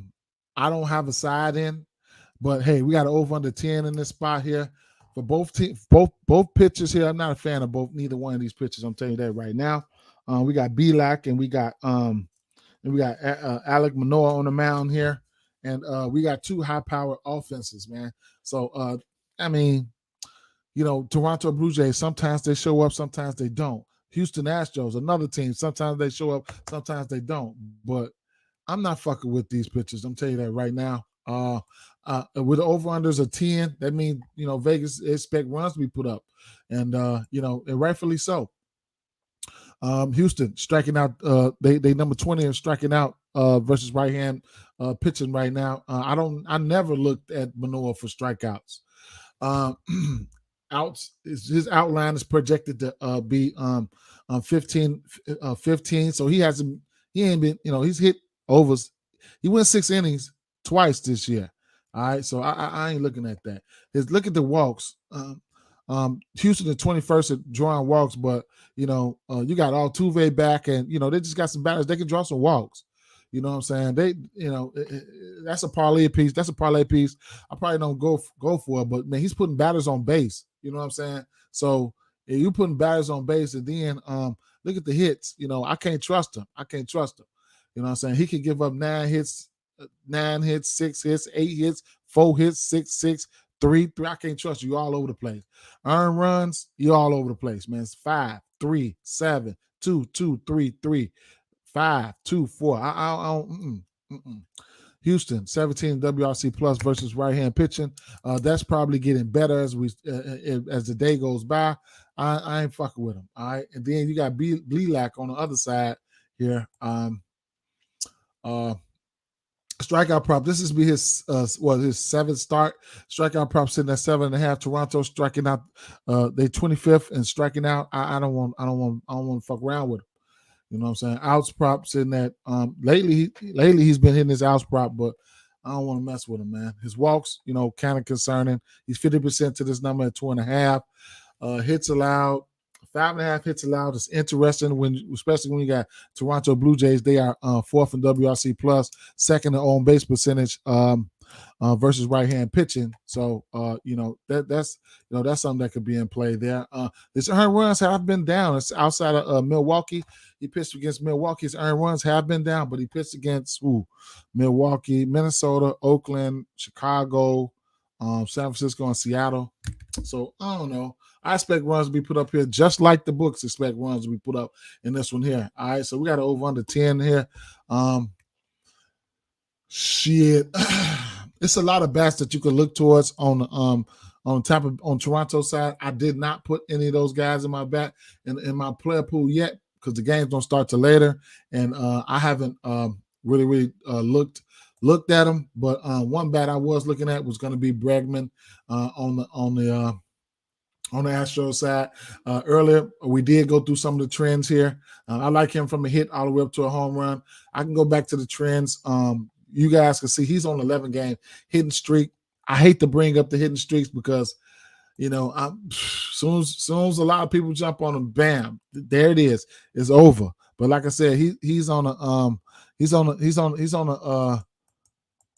don't have a side in, but hey, we got an over under 10 in this spot here for both teams, both pitchers here. I'm not a fan of neither one of these pitchers. I'm telling you that right now. We got Belak and we got Alek Manoah on the mound here, and we got 2 high-powered offenses, man. So I mean, Toronto Blue Jays, sometimes they show up, sometimes they don't. Houston Astros, another team, sometimes they show up, sometimes they don't. But I'm not fucking with these pitchers. I'm telling you that right now. With the over-unders of 10, that means, Vegas expect runs to be put up. And, and rightfully so. Houston striking out, they number 20 in striking out versus right-hand pitching right now. I never looked at Manoah for strikeouts. His outline is projected to be 15. So he ain't been, he's hit overs. He went 6 innings twice this year. All right, so I ain't looking at that. Look at the walks. Houston the 21st at drawing walks, but you got Altuve back, and they just got some batters. They can draw some walks. You know what I'm saying? They, that's a parlay piece. That's a parlay piece. I probably don't go for it, but man, he's putting batters on base. You know what I'm saying? So if you putting batters on base, and then look at the hits. I can't trust him. You know what I'm saying? He could give up 9 hits, 6 hits, 8 hits, 4 hits, 6, 3. I can't trust you. You're all over the place. Earn runs, you're all over the place, man. It's 5, 3, 7, 2, 2, 3, 3, 5, 2, 4. I don't. Houston 17 WRC plus versus right-hand pitching. That's probably getting better as the day goes by. I ain't fucking with him. All right, and then you got Belak on the other side here. Uh, Strikeout prop. This is be his his seventh start. Strikeout prop sitting at 7.5. Toronto striking out. They 25th and striking out. I don't want to fuck around with him. You know what I'm saying? Outs prop sitting at lately he's been hitting his outs prop, but I don't want to mess with him, man. His walks, kind of concerning. He's 50% to this number at 2.5. Hits allowed, 5.5 hits allowed. It's interesting especially when you got Toronto Blue Jays. They are fourth in WRC plus, second in on base percentage versus right hand pitching. So that's something that could be in play there. His earned runs have been down. It's outside of Milwaukee. He pitched against Milwaukee. His earned runs have been down, but he pitched against Milwaukee, Minnesota, Oakland, Chicago, San Francisco, and Seattle. So I don't know. I expect runs to be put up here just like the books expect runs to be put up in this one here. All right, so we got an over under 10 here. Shit. It's a lot of bats that you could look towards on Toronto side. I did not put any of those guys in my bat in my player pool yet because the games don't start till later, and I haven't really looked at them. But one bat I was looking at was going to be Bregman on the Astros side. Earlier, we did go through some of the trends here. I like him from a hit all the way up to a home run. I can go back to the trends. You guys can see he's on 11-game hitting streak. I hate to bring up the hitting streaks because, soon as a lot of people jump on him, bam, there it is. It's over. But like I said, he's on a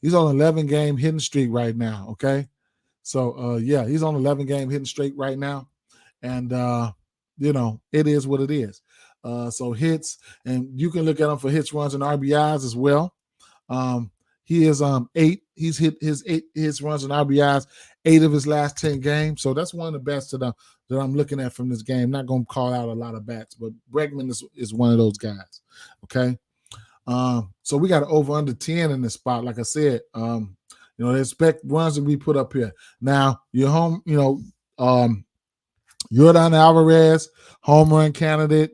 11-game hitting streak right now. Okay. So, he's on 11-game hitting streak right now. And, it is what it is. So hits, and you can look at him for hits, runs, and RBIs as well. He is 8. He's hit his 8 hits, runs, and RBIs 8 of his last 10 games. So that's one of the best that I'm looking at from this game. Not going to call out a lot of bats, but Bregman is one of those guys. Okay. So we got an over under 10 in this spot. Like I said, they expect runs to be put up here. Now, your home, Yordan Alvarez, home run candidate,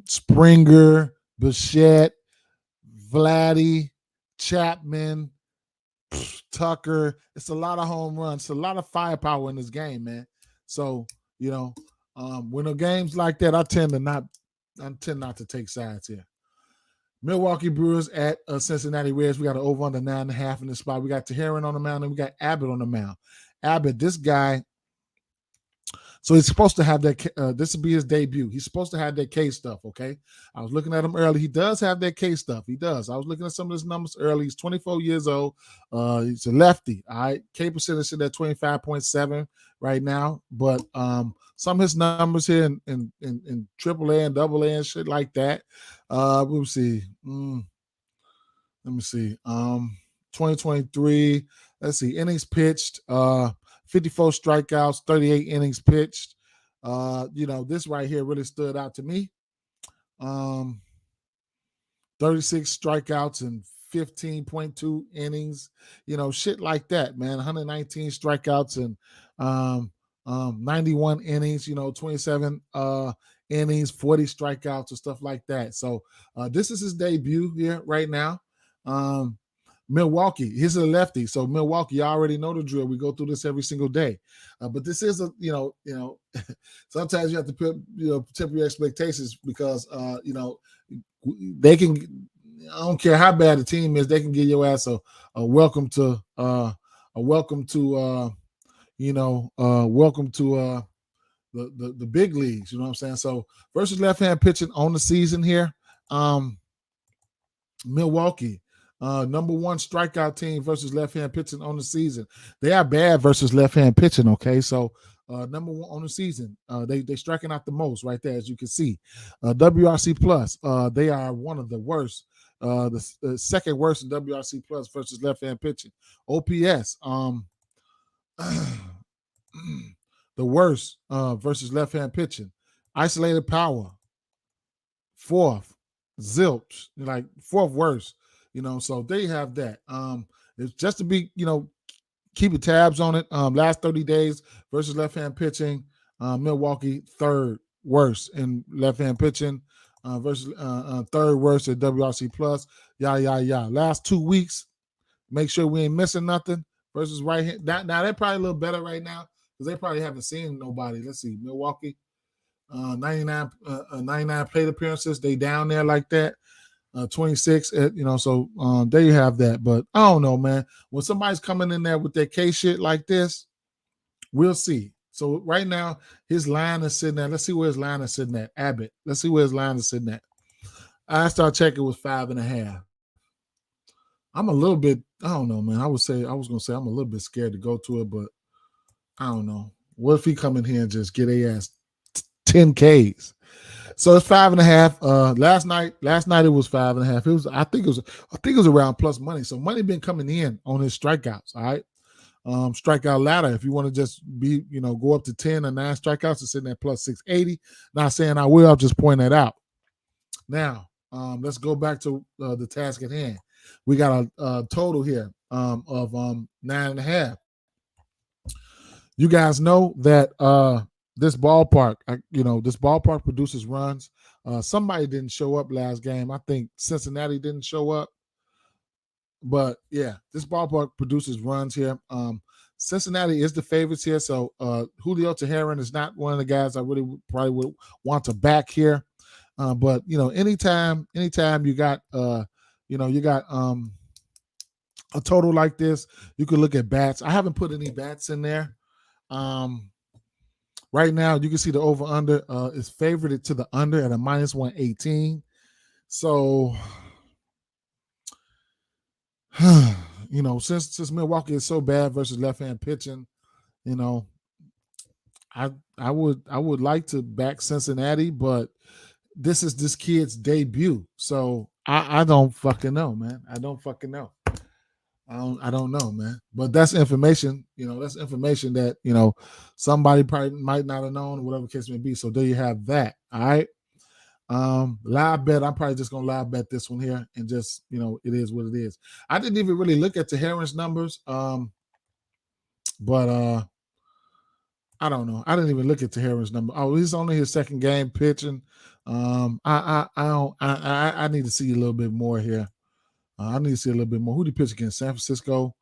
Springer, Bichette, Vladdy, Chapman, Tucker. It's a lot of home runs. It's a lot of firepower in this game, man. So, when the games like that, I tend not to take sides here. Milwaukee Brewers at Cincinnati Reds. We got an over under 9.5 in this spot. We got Teheran on the mound, and we got Abbott on the mound. Abbott, this guy, so he's supposed to have that. This will be his debut. He's supposed to have that K stuff, okay? I was looking at him early. He does have that K stuff. He does. I was looking at some of his numbers early. He's 24 years old. He's a lefty, all right? K percentage is at 25.7 right now. But some of his numbers here in AAA and AA and shit like that. We'll see. Let me see. 2023. Let's see. Innings pitched. 54 strikeouts, 38 innings pitched. This right here really stood out to me. 36 strikeouts and 15.2 innings. Shit like that, man. 119 strikeouts and 91 innings. 27 innings, 40 strikeouts, and stuff like that. So this is his debut here right now. Milwaukee, he's a lefty. So Milwaukee, you already know the drill. We go through this every single day. But this is sometimes you have to put, temper your expectations because, they can, I don't care how bad the team is, they can give your ass a welcome to the big leagues. You know what I'm saying? So versus left-hand pitching on the season here, Milwaukee. Number one strikeout team versus left-hand pitching on the season. They are bad versus left-hand pitching, okay? So number one on the season. They striking out the most right there, as you can see. WRC plus, they are one of the worst. The second worst in WRC plus versus left-hand pitching. OPS, the worst versus left-hand pitching. Isolated power, fourth. Zilch, like fourth worst. So they have that. It's just to be, keeping tabs on it. Last 30 days versus left-hand pitching, Milwaukee third worst in left-hand pitching. versus third worst at WRC plus. Last 2 weeks, make sure we ain't missing nothing. Versus right hand. Now they're probably a little better right now because they probably haven't seen nobody. Let's see, Milwaukee, 99 plate appearances. They down there like that. 26, so there you have that. But I don't know, man. When somebody's coming in there with their K shit like this, we'll see. So right now, his line is sitting at, let's see where his line is sitting at. Abbott. Let's see where his line is sitting at. I started checking with 5.5. I'm a little bit, I don't know, man. I was going to say I'm a little bit scared to go to it, but I don't know. What if he come in here and just get a ass 10 Ks? So it's 5.5. Last night it was 5.5. I think it was around plus money. So money been coming in on his strikeouts. All right. Strikeout ladder. If you want to just be, go up to 10 or 9 strikeouts, it's sitting at plus 680. Not saying I will, I'll just point that out. Now, let's go back to the task at hand. We got a total here of 9.5. You guys know that this ballpark, this ballpark produces runs. Somebody didn't show up last game. I think Cincinnati didn't show up. But yeah, this ballpark produces runs here. Cincinnati is the favorites here. So Julio Teheran is not one of the guys I really probably would want to back here. But anytime you got a total like this, you can look at bats. I haven't put any bats in there. Right now, you can see the over-under is favorited to the under at a minus 118. So, since Milwaukee is so bad versus left-hand pitching, I would like to back Cincinnati, but this is this kid's debut. So I don't fucking know, man. I don't fucking know. I don't know, man. But that's information, that's information that, somebody probably might not have known, whatever case may be. So there you have that. All right. Live bet. I'm probably just gonna live bet this one here and just, it is what it is. I didn't even really look at Teheran's numbers. But I don't know. I didn't even look at Teheran's number. Oh, he's only his second game pitching. I need to see a little bit more here. I need to see a little bit more. Who did he pitch against? San Francisco.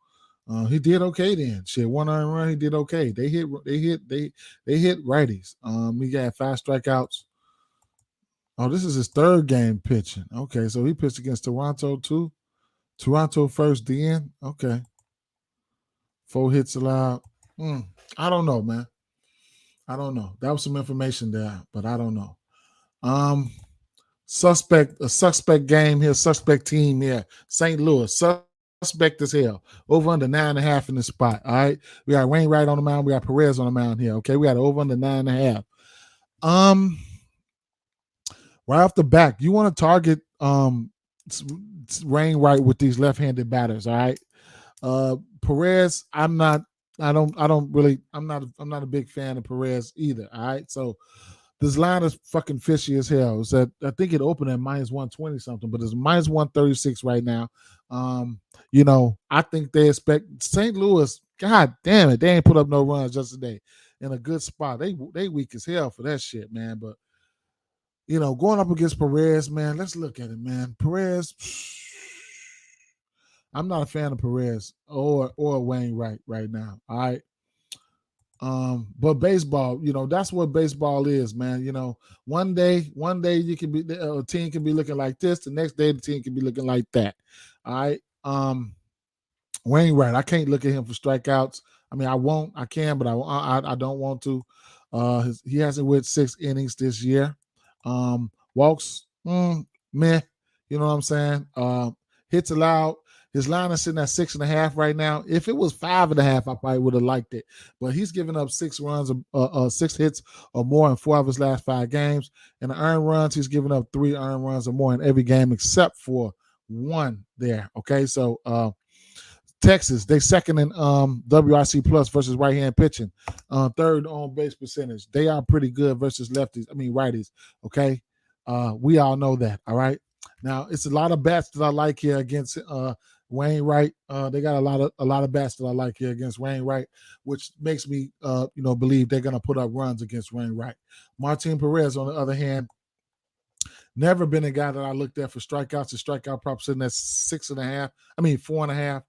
He did okay then. Shit, 1 earned run. He did okay. They hit righties. He got 5 strikeouts. Oh, this is his third game pitching. Okay, so he pitched against Toronto too. Toronto first, then. Okay. 4 hits allowed. I don't know, man. I don't know. That was some information there, but I don't know. Suspect game here, suspect team here. St. Louis, suspect as hell. Over under 9.5 in the spot. All right. We got Wainwright on the mound. We got Perez on the mound here. Okay. We got over under 9.5. Right off the back, you want to target Wainwright with these left-handed batters. All right. Perez, I'm not a big fan of Perez either. All right. So this line is fucking fishy as hell. It's at, I think it opened at minus 120 something, but it's minus 136 right now. I think they expect St. Louis. God damn it, they ain't put up no runs yesterday in a good spot. They weak as hell for that shit, man. But going up against Perez, man, let's look at it, man. Perez, I'm not a fan of Perez or Wainwright right now. All right. But baseball, that's what baseball is, man. One day you can be a team can be looking like this, the next day the team can be looking like that. All right. Wainwright, I can't look at him for strikeouts. I mean, I can, but I don't want to. He hasn't went 6 innings this year. Walks, meh. You know what I'm saying? Hits allowed. His line is sitting at 6.5 right now. If it was 5.5, I probably would have liked it. But he's given up 6 runs, 6 hits or more in 4 of his last 5 games. And the earned runs, he's given up 3 earned runs or more in every game except for 1 there. Okay, so Texas, they second in WRC plus versus right-hand pitching. Third on base percentage. They are pretty good versus righties. Okay, we all know that. All right. Now it's a lot of bats that I like here against Wainwright. They got a lot of bats that I like here against Wainwright, which makes me believe they're gonna put up runs against Wainwright. Martin Perez, on the other hand, Never been a guy that I looked at for strikeouts. The strikeout prop sitting at 6.5. I mean 4.5.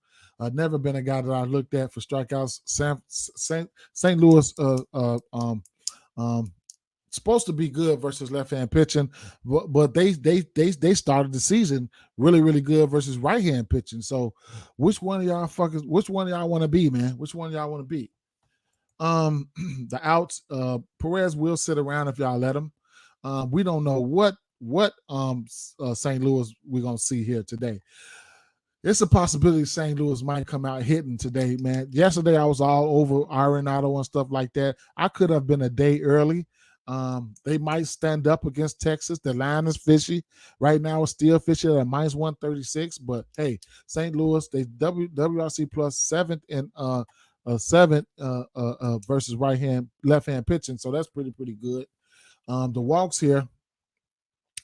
Never been a guy that I looked at for strikeouts. St. Louis supposed to be good versus left-hand pitching, but they started the season really good versus right-hand pitching. So which one of y'all want to be, man? Which one of y'all want to be? The outs, Perez will sit around if y'all let him. We don't know what St. Louis we're gonna see here today. It's a possibility St. Louis might come out hitting today, man. Yesterday I was all over Arenado and stuff like that. I could have been a day early. They might stand up against Texas. The line is fishy right now. It's still fishy at -136. But hey, St. Louis, they WRC plus 7 and 7 versus left-hand pitching. So that's pretty good. The walks here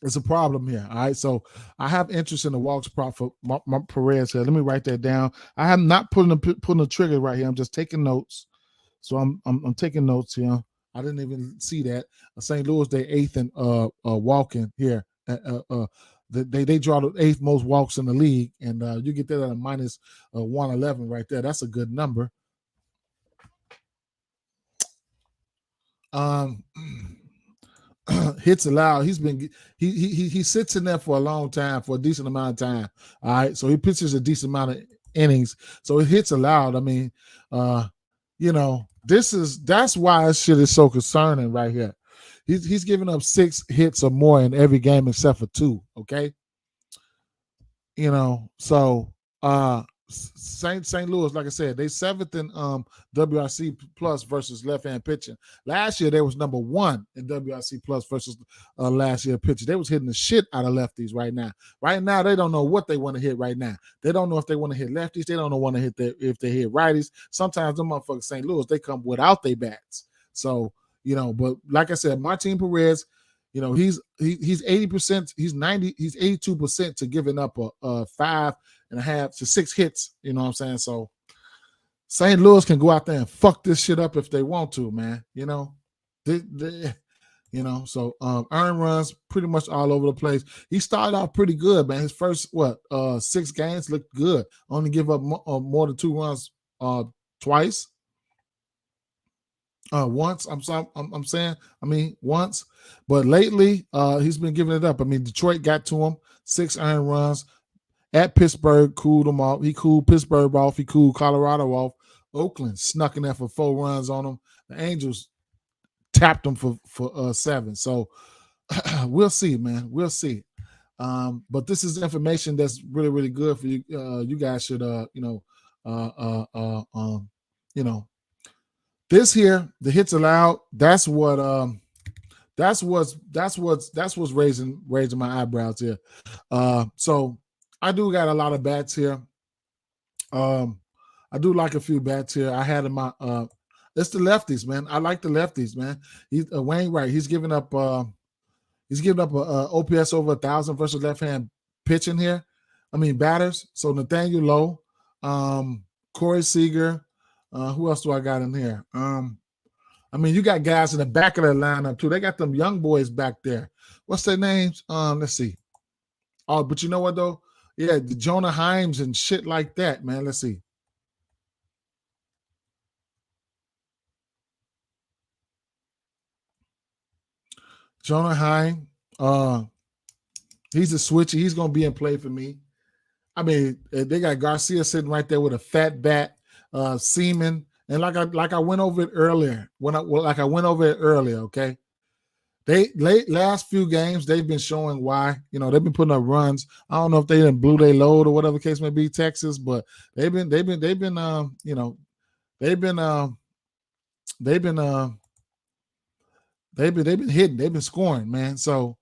is a problem here. All right, so I have interest in the walks prop for my Perez here. Let me write that down. I am not pulling the trigger right here. I'm just taking notes. So I'm taking notes here. I didn't even see that. St. Louis, they 8th in walking here. They draw the 8th most walks in the league, and you get that at a -111 right there. That's a good number. Hits allowed. He sits in there for a long time, for a decent amount of time. All right, so he pitches a decent amount of innings. So it hits allowed. I mean, that's why this shit is so concerning right here. He's giving up 6 hits or more in every game except for 2. Okay, so St. Louis, like I said, they 7th in WRC plus versus left-hand pitching. Last year they was number 1 in WRC plus versus last year pitching. They was hitting the shit out of lefties right now. Right now they don't know what they want to hit right now. They don't know if they want to hit lefties. They don't know want to hit if they hit righties. Sometimes them motherfuckers St. Louis, they come without their bats. So but like I said, Martin Perez, he's 80%, he's 82% to giving up a 5.5 to 6 hits. You know what I'm saying? So St. Louis can go out there and fuck this shit up if they want to, man. So earned runs pretty much all over the place. He started out pretty good, man. His first 6 games looked good. Only give up more than 2 runs twice. Once, once, but lately he's been giving it up. I mean, Detroit got to him, 6 earned runs. At Pittsburgh, cooled him off. He cooled Pittsburgh off. He cooled Colorado off. Oakland snuck in there for 4 runs on him. The Angels tapped him for 7. So we'll see, man. We'll see. But this is information that's really good for you. You guys should, this here, the hits allowed. That's what's raising my eyebrows here. So I do got a lot of bats here. I do like a few bats here. I had in my it's the lefties, man. I like the lefties, man. He's Wainwright. He's giving up a OPS over 1,000 versus left-hand pitching here. I mean batters. So Nathaniel Lowe, Corey Seager. Who else do I got in here? You got guys in the back of their lineup too. They got them young boys back there. What's their names? Let's see. Oh, but you know what though? Yeah, the Jonah Himes and shit like that, man. Let's see. Jonah Heim, he's a switcher. He's gonna be in play for me. I mean, they got Garcia sitting right there with a fat bat, Seaman, and like I went over it earlier. Okay. They last few games they've been showing why. They've been putting up runs. I don't know if they didn't blew their load or whatever the case may be, Texas, but they've been hitting, they've been scoring, man. So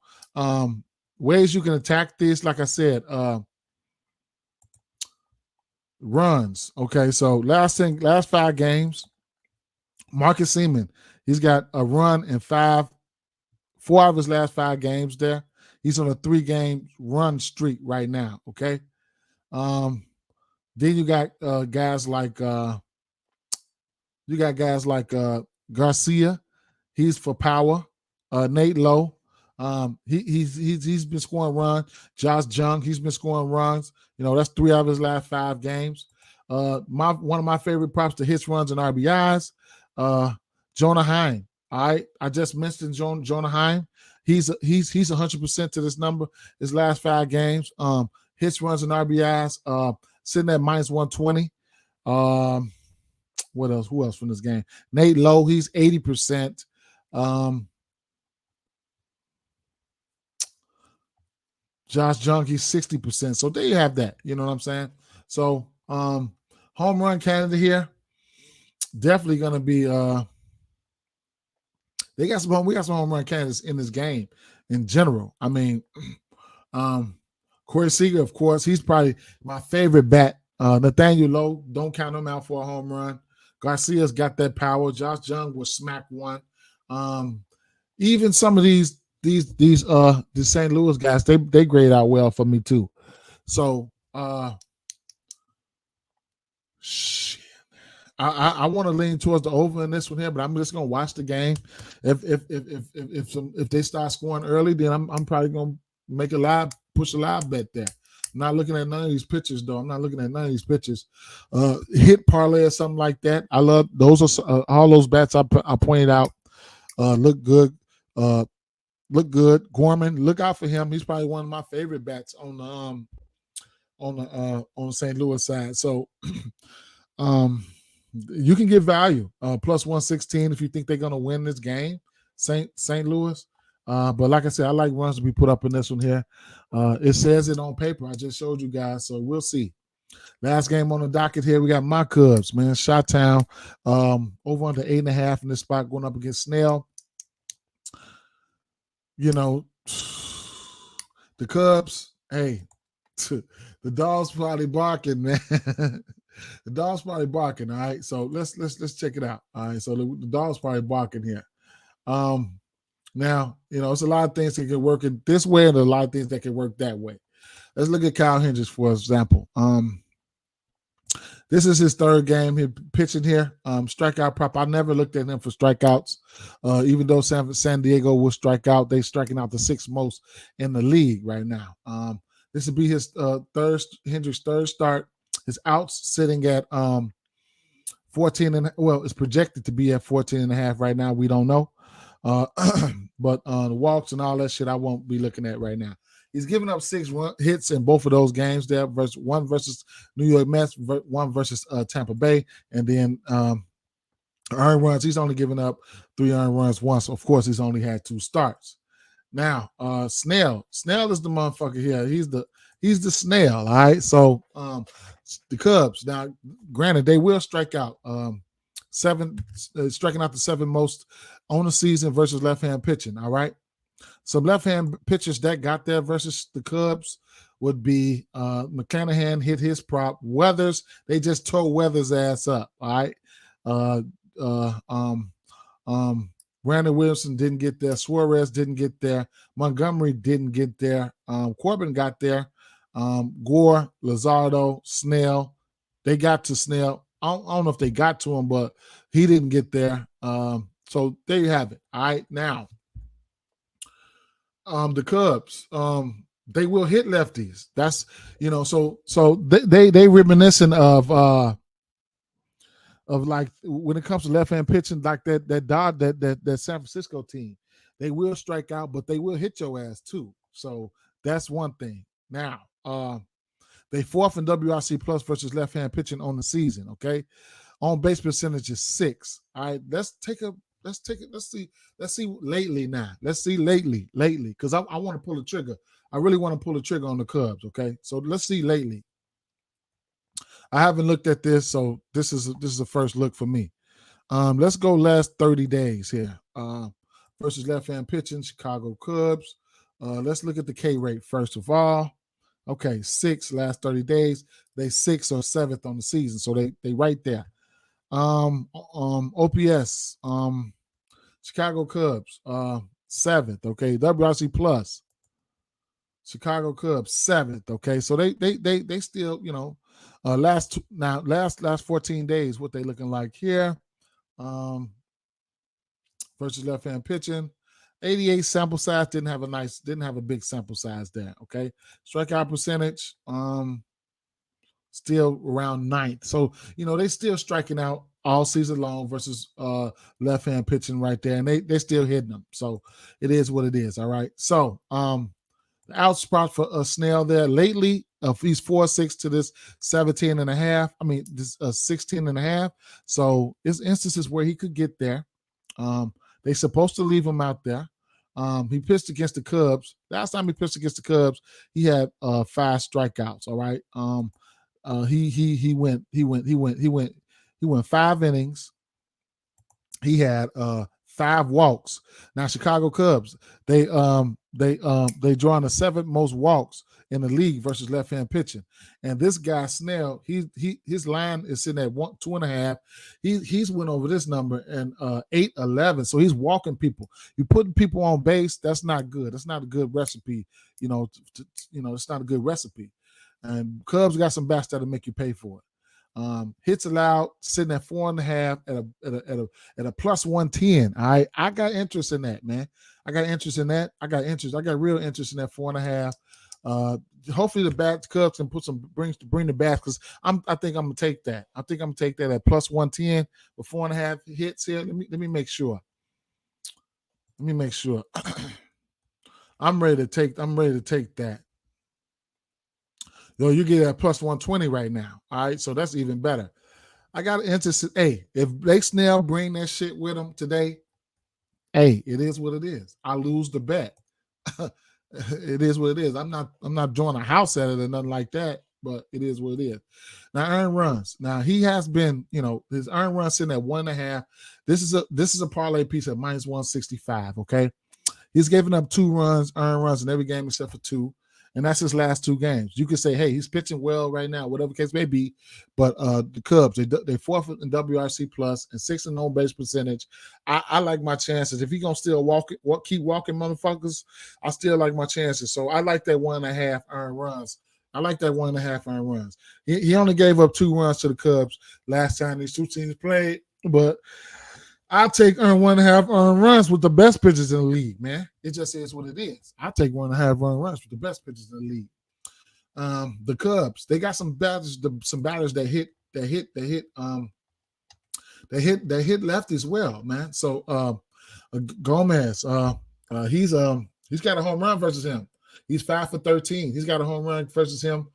ways you can attack this, like I said, runs. Okay, so last 5 games, Marcus Seaman, he's got a run in 4 of his last 5 games there. He's on a 3-game run streak right now. Okay. Then you got guys like Garcia. He's for power. Nate Lowe. He's been scoring runs. Josh Jung, he's been scoring runs. That's 3 out of his last 5 games. One of my favorite props to hits, runs, and RBIs. Jonah Heim. All right, I just mentioned Jonah Heim. He's 100% to this number. His last 5 games. Hits, runs, and RBIs. Sitting at -120. What else? Who else from this game? Nate Lowe, he's 80%. Josh Jung, he's 60%. So there you have that. You know what I'm saying? So home run candidate here. Definitely gonna be we got some home run candidates in this game in general. I mean, Corey Seager, of course, he's probably my favorite bat. Nathaniel Lowe, don't count him out for a home run. Garcia's got that power. Josh Jung will smack one. Even some of these St. Louis guys, they grade out well for me too. So shit. I want to lean towards the over in this one here, but I'm just gonna watch the game. If they start scoring early, then I'm probably gonna push a live bet there. I'm not looking at none of these pitchers though. I'm not looking at none of these pitchers. Hit parlay or something like that. I love those. Are all those bats I pointed out. Look good. Look good. Gorman, look out for him. He's probably one of my favorite bats on the St. Louis side. So you can get value plus 116 if you think they're gonna win this game, St. Louis. But like I said, I like runs to be put up in this one here. It says it on paper. I just showed you guys, so we'll see. Last game on the docket here, we got my Cubs, man. Chi-Town over under 8.5 in this spot going up against Snell. The Cubs, hey, the dog's probably barking, man. The dog's probably barking. All right, so let's check it out. All right, so the dog's probably barking here. Now it's a lot of things that can work in this way, and a lot of things that can work that way. Let's look at Kyle Hendricks for example. This is his 3rd game here pitching here. Strikeout prop. I never looked at him for strikeouts. Even though San Diego will strike out, they're striking out the 6th most in the league right now. This will be his Hendricks' 3rd start. His outs sitting at 14 and it's projected to be at 14.5 right now. We don't know. But the walks and all that shit I won't be looking at right now. He's given up 6 hits in both of those games there, one versus New York Mets, one versus Tampa Bay, and then earned runs. He's only given up 3 earned runs once. Of course, he's only had 2 starts. Now, Snell is the motherfucker here. He's the snail. All right. So the Cubs. Now, granted, they will strike out. Striking out the 7th most on the season versus left-hand pitching. All right. Some left-hand pitchers that got there versus the Cubs would be McClanahan hit his prop. Weathers, they just tore Weathers' ass up. All right. Brandon Williamson didn't get there. Suarez didn't get there. Montgomery didn't get there. Corbin got there. Gore, Luzardo, Snell, they got to Snell. I don't know if they got to him, but he didn't get there. So there you have it. All right. Now, the Cubs, they will hit lefties. That's so they reminiscent of like when it comes to left hand pitching, like that San Francisco team. They will strike out, but they will hit your ass too. So that's one thing. Now, they 4th in WRC plus versus left hand pitching on the season. Okay, on base percentage is 6. All right, let's see lately now. Let's see lately, because I want to pull the trigger. I really want to pull the trigger on the Cubs. Okay, so let's see lately. I haven't looked at this, so this is a first look for me. Let's go last 30 days here. Versus left-hand pitching, Chicago Cubs. Let's look at the K rate first of all. Okay, 6 last 30 days. They 6th or 7th on the season, so they right there. OPS, Chicago Cubs, 7th. Okay, WRC plus, Chicago Cubs 7th. Okay, so they still last 14 days what they looking like here. Versus left hand pitching, 88 sample size, didn't have a big sample size there. Okay. Strikeout percentage, still around 9th. So, they still striking out all season long versus left-hand pitching right there. And they're still hitting them. So it is what it is. All right. So the out spot for Snell there lately, he's 4-6 to this 17 and a half. I mean, this 16 and a half. So there's instances where he could get there. They're supposed to leave him out there. He pitched against the Cubs. Last time he pitched against the Cubs, he had 5 strikeouts. All right. He went 5 innings. He had 5 walks. Now Chicago Cubs, they drawing the 7th most walks in the league versus left-hand pitching. And this guy Snell, his line is sitting at 2.5. He's went over this number and 8-11. So he's walking people. You putting people on base, that's not good. That's not a good recipe. It's not a good recipe. And Cubs got some bats that'll make you pay for it. Hits allowed sitting at 4.5 at a plus 110. All right, I got interest in that, man. I got real interest in that 4.5. Hopefully the Cubs can bring the bats, because I think I'm gonna take that. I think I'm gonna take that at plus 110 with 4.5 hits here. Let me make sure. I'm ready to take that. Yo, you get at plus 120 right now. All right, so that's even better. I got interest. Hey, if Blake Snell bring that shit with him today, hey, it is what it is. I lose the bet. It is what it is. I'm not drawing a house at it or nothing like that, but it is what it is. Now, earned runs. Now he has been, his earned runs sitting at 1.5. This is a parlay piece at minus 165. Okay, he's given up 2 earned runs in every game except for 2. And that's his last 2 games. You could say, hey, he's pitching well right now, whatever case may be. But the Cubs, they 4th in WRC plus and 6th in on base percentage. I like my chances. If he's gonna still keep walking, motherfuckers, I still like my chances. So I like that 1.5 earned runs. He only gave up 2 runs to the Cubs last time these 2 teams played, but I'll take 1.5 earned runs with the best pitchers in the league, man. It just is what it is. I'll take 1.5 earned runs with the best pitchers in the league. The Cubs, they got some batters that hit left as well, man. So Gomez, he's got a home run versus him. He's 5 for 13. He's got a home run versus him.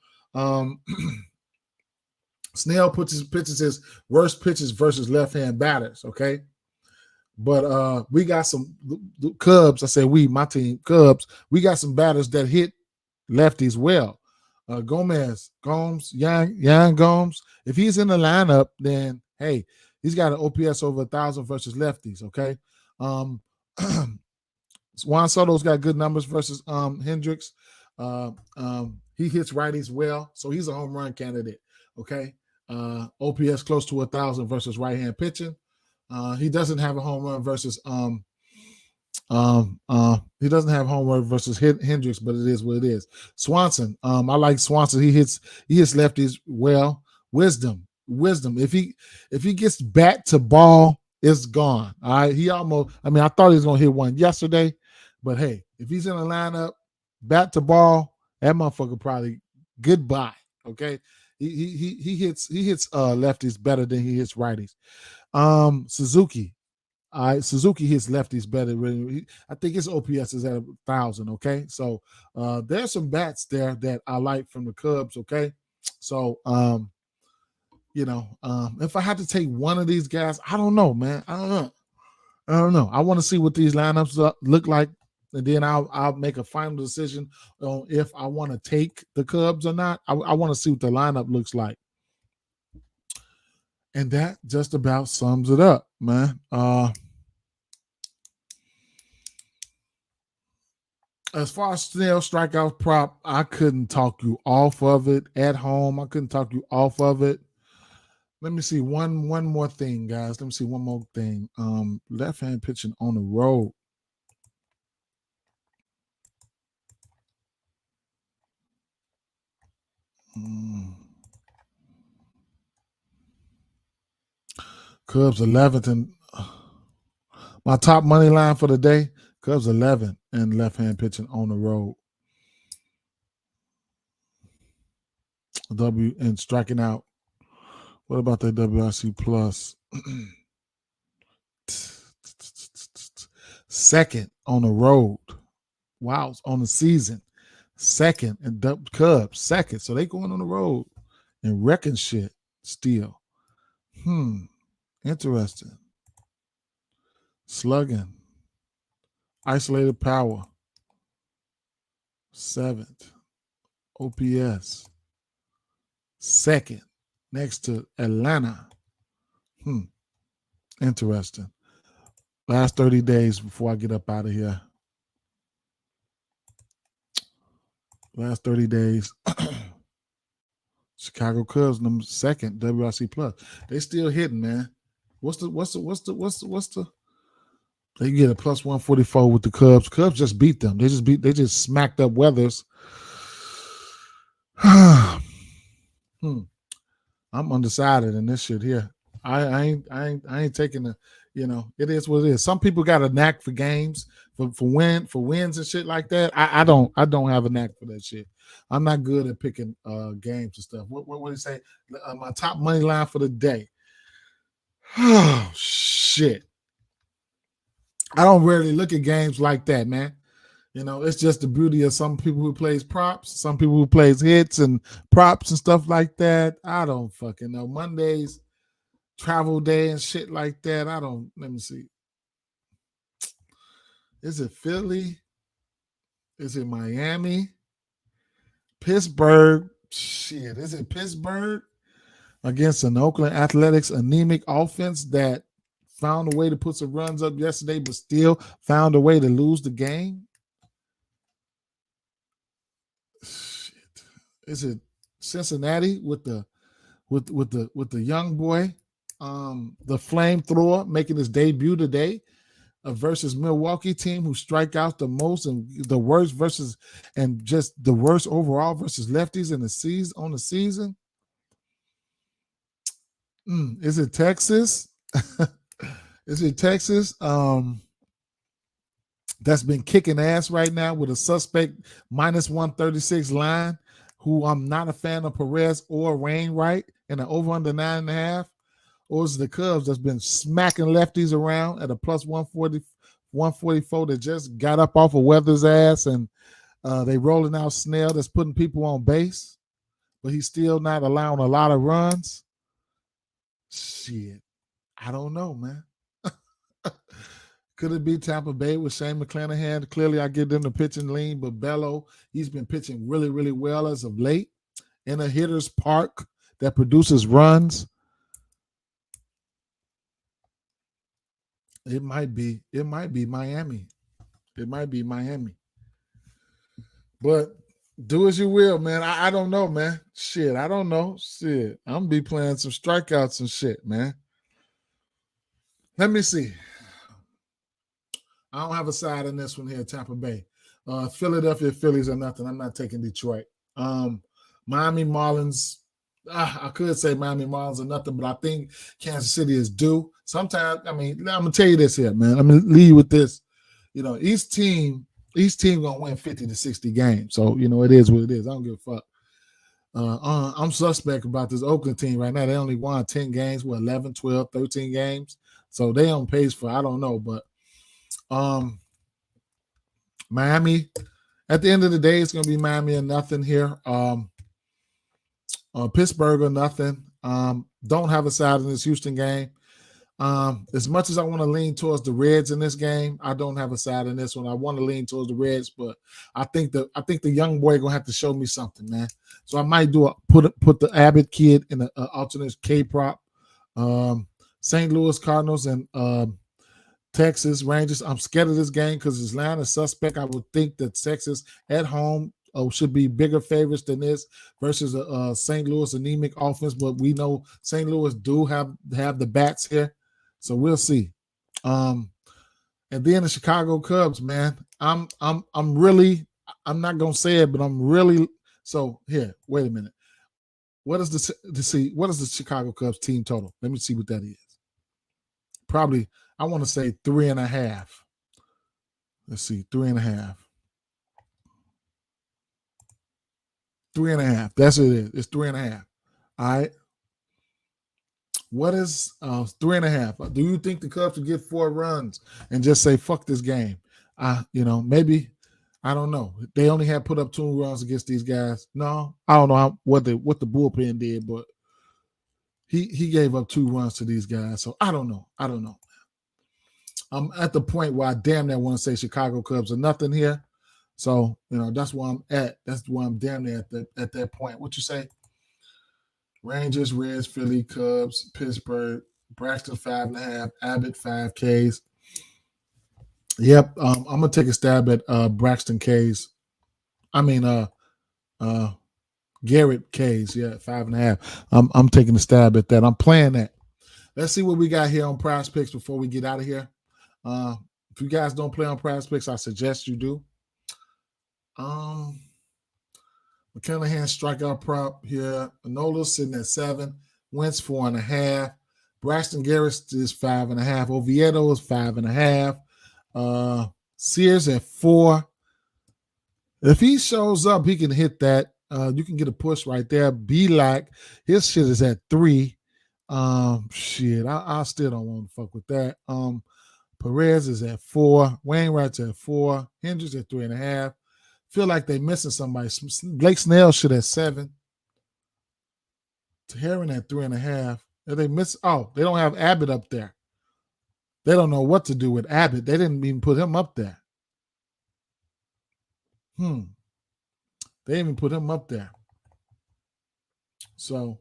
Snell pitches his worst pitches versus left-hand batters, okay? But we got some Cubs. I say my team, Cubs. We got some batters that hit lefties well. Gomes, Yan Gomes. If he's in the lineup, then hey, he's got an OPS over 1,000 versus lefties. Okay. Juan Soto's got good numbers versus Hendricks. He hits righties well, so he's a home run candidate. Okay. OPS close to 1,000 versus right-hand pitching. He doesn't have a home run versus Hendricks, but it is what it is. Swanson, I like Swanson. He hits lefties well. Wisdom. If he gets bat to ball, it's gone. All right. I thought he was gonna hit one yesterday, but hey, if he's in the lineup, bat to ball, that motherfucker probably goodbye. Okay. He hits lefties better than he hits righties. Suzuki. All right, Suzuki hits lefties better. I think his OPS is at 1,000. Okay, so there's some bats there that I like from the Cubs. Okay, so if I had to take one of these guys, I don't know, man. I don't know. I want to see what these lineups look like, and then I'll make a final decision on if I want to take the Cubs or not. I want to see what the lineup looks like. And that just about sums it up, man. As far as Snell strikeout prop, I couldn't talk you off of it at home. I couldn't talk you off of it. Let me see one more thing, guys. Let me see one more thing. Left-hand pitching on the road. Cubs 11th, and my top money line for the day, Cubs 11 and left-hand pitching on the road. W and striking out. What about that WRC plus? Second on the road. Wow, on the season. Second and Cubs second. So they going on the road and wrecking shit still. Interesting. Slugging. Isolated power. 7th. OPS. Second. Next to Atlanta. Interesting. Last 30 days before I get up out of here. Last 30 days. Chicago Cubs, number second, WRC plus. They still hitting, man. What's the they get a plus 144 with the Cubs. Cubs just beat them. They just smacked up Weathers. I'm undecided in this shit here. I ain't taking the, it is what it is. Some people got a knack for games, for wins and shit like that. I don't have a knack for that shit. I'm not good at picking games and stuff. What do you say? My top money line for the day. Oh shit. I don't really look at games like that, man. It's just the beauty of some people who plays props, some people who plays hits and props and stuff like that. I don't fucking know. Mondays, travel day and shit like that. Let me see. Is it Philly? Is it Miami? Pittsburgh? Shit, is it Pittsburgh against an Oakland Athletics anemic offense that found a way to put some runs up yesterday, but still found a way to lose the game? Shit. Is it Cincinnati with the young boy, the flamethrower making his debut today, versus Milwaukee team who strike out the most and the worst and just the worst overall versus lefties in the season on the season? Is it Texas? Is it Texas? That's been kicking ass right now with a suspect minus 136 line, who I'm not a fan of Perez or Wainwright, and an over under 9.5. Or is it the Cubs that's been smacking lefties around at a plus 140, 144 that just got up off of Weathers' ass, and they rolling out Snell that's putting people on base, but he's still not allowing a lot of runs? Shit. I don't know, man. Could it be Tampa Bay with Shane McClanahan? Clearly, I give them the pitching lean, but Bello, he's been pitching really, really well as of late in a hitter's park that produces runs. It might be Miami. It might be Miami. But do as you will, man. I don't know, man. Shit, I don't know. Shit, I'm gonna be playing some strikeouts and shit, man. Let me see. I don't have a side in this one here, Tampa Bay. Philadelphia Phillies or nothing. I'm not taking Detroit. Miami Marlins. I could say Miami Marlins or nothing, but I think Kansas City is due. Sometimes, I'm gonna tell you this here, man. I'm gonna leave you with this. Each team gonna win 50 to 60 games. So, it is what it is. I don't give a fuck. I'm suspect about this Oakland team right now. They only won 10 games, 11, 12, 13 games. So they on pace for, I don't know, but Miami, at the end of the day, it's going to be Miami or nothing here. Pittsburgh or nothing. Don't have a side in this Houston game. As much as I want to lean towards the Reds in this game, I don't have a side in this one. I want to lean towards the Reds, but I think the young boy gonna have to show me something, man. So I might put the Abbott kid in an alternate K prop. St. Louis Cardinals and Texas Rangers. I'm scared of this game because it's line is suspect. I would think that Texas at home should be bigger favorites than this versus a St. Louis anemic offense, but we know St. Louis do have the bats here, so we'll see. And then the Chicago Cubs, man. I'm not gonna say it, but I'm really so here. Wait a minute. What is the Chicago Cubs team total? Let me see what that is. Probably, I want to say 3.5. Let's see, 3.5. 3.5. That's what it is. It's 3.5. All right. What is 3.5? Do you think the Cubs will get 4 runs and just say fuck this game? Maybe, I don't know. They only had put up 2 runs against these guys. No, I don't know what the bullpen did, but he gave up 2 runs to these guys. So I don't know. I'm at the point where I damn near want to say Chicago Cubs are nothing here. So, that's where I'm at. That's where I'm damn near at that point. What you say? Rangers, Reds, Philly, Cubs, Pittsburgh, Braxton 5.5, Abbott 5 Ks. Yep, I'm gonna take a stab at Braxton Ks. I mean Garrett Ks. Yeah, 5.5. I'm taking a stab at that. I'm playing that. Let's see what we got here on PrizePicks before we get out of here. If you guys don't play on PrizePicks, I suggest you do. McClanahan strikeout prop here. Nola sitting at 7. Wentz 4.5. Braxton Garrett is 5.5. Oviedo is 5.5. Sears at 4. If he shows up, he can hit that. You can get a push right there. B-Lack, his shit is at 3. I still don't want to fuck with that. Perez is at 4. Wainwright's at 4. Hendricks at 3.5. Feel like they're missing somebody. Blake Snell shit at 7. Heron at 3.5. They miss. Oh, they don't have Abbott up there. They don't know what to do with Abbott. They didn't even put him up there. They didn't even put him up there. So,